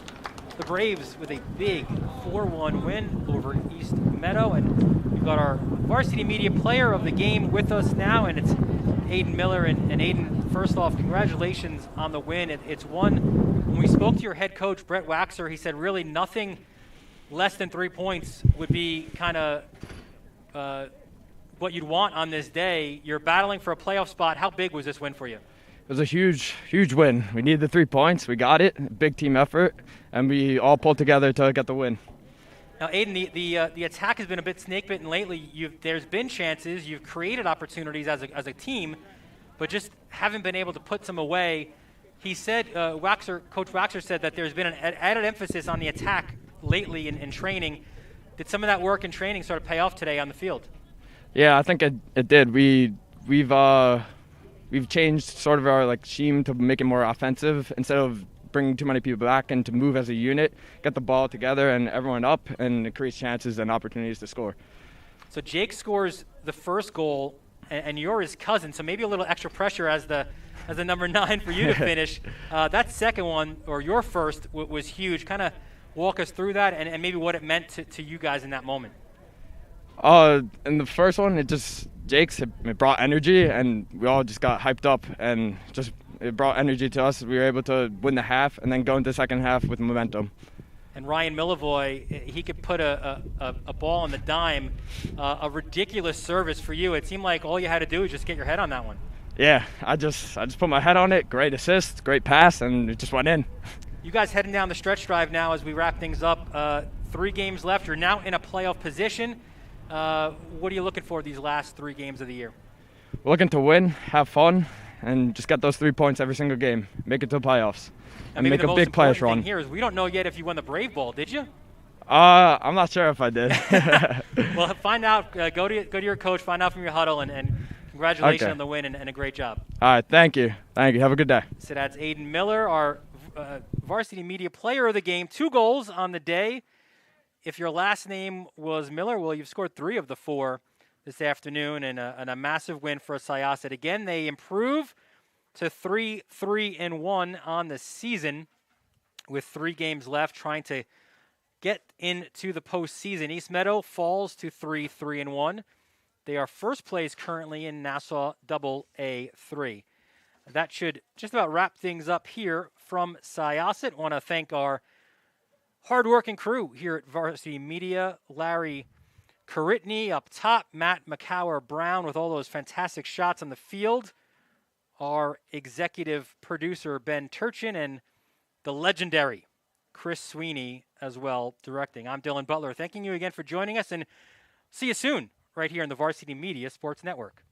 The Braves with a big 4-1 win over East Meadow. And we've got our Varsity Media player of the game with us now, and it's Aiden Miller. And Aiden, first off, congratulations on the win. It's one, when we spoke to your head coach, Brett Waxer, he said really nothing less than 3 points would be kind of what you'd want on this day. You're battling for a playoff spot. How big was this win for you? It was a huge win. We needed the 3 points. We got it. Big team effort, and we all pulled together to get the win. Now, Aiden, the attack has been a bit snake-bitten lately. There's been chances. You've created opportunities as a team, but just haven't been able to put some away. He said, Coach Waxer said that there's been an added emphasis on the attack lately in training. Did some of that work in training sort of pay off today on the field? Yeah, I think it did. We've changed sort of our scheme to make it more offensive instead of bringing too many people back, and to move as a unit, get the ball together and everyone up, and it creates chances and opportunities to score. So Jake scores the first goal, and you're his cousin, so maybe a little extra pressure as the number 9 for you to finish. That second one, or your first, was huge. Kind of walk us through that and maybe what it meant to you guys in that moment. In the first one, it brought energy, and we all just got hyped up, and it brought energy to us. We were able to win the half and then go into the second half with momentum. And Ryan Milivoy, he could put a ball on the dime, a ridiculous service for you. It seemed like all you had to do was just get your head on that one. Yeah, I just put my head on it. Great assist, great pass, and it just went in. You guys heading down the stretch drive now as we wrap things up. 3 games left. You're now in a playoff position. What are you looking for these last 3 games of the year? We're looking to win, have fun, and just get those 3 points every single game. Make it to the playoffs. And make a big playoff run. Here is we don't know yet if you won the Brave Bowl, did you? I'm not sure if I did. Well, find out. Go to your coach, find out from your huddle, and congratulations on the win and a great job. All right, thank you. Have a good day. So that's Aiden Miller, our Varsity Media player of the game. 2 goals on the day. If your last name was Miller, well, you've scored 3 of the 4 this afternoon, and a massive win for Syosset. Again, they improve to 3-3-1 on the season with 3 games left, trying to get into the postseason. East Meadow falls to 3-3-1. They are first place currently in Nassau AA3. That should just about wrap things up here from Syosset. I want to thank our hard-working crew here at Varsity Media. Larry Caritney up top, Matt McCower-Brown with all those fantastic shots on the field, our executive producer Ben Turchin, and the legendary Chris Sweeney as well directing. I'm Dylan Butler, thanking you again for joining us, and see you soon right here on the Varsity Media Sports Network.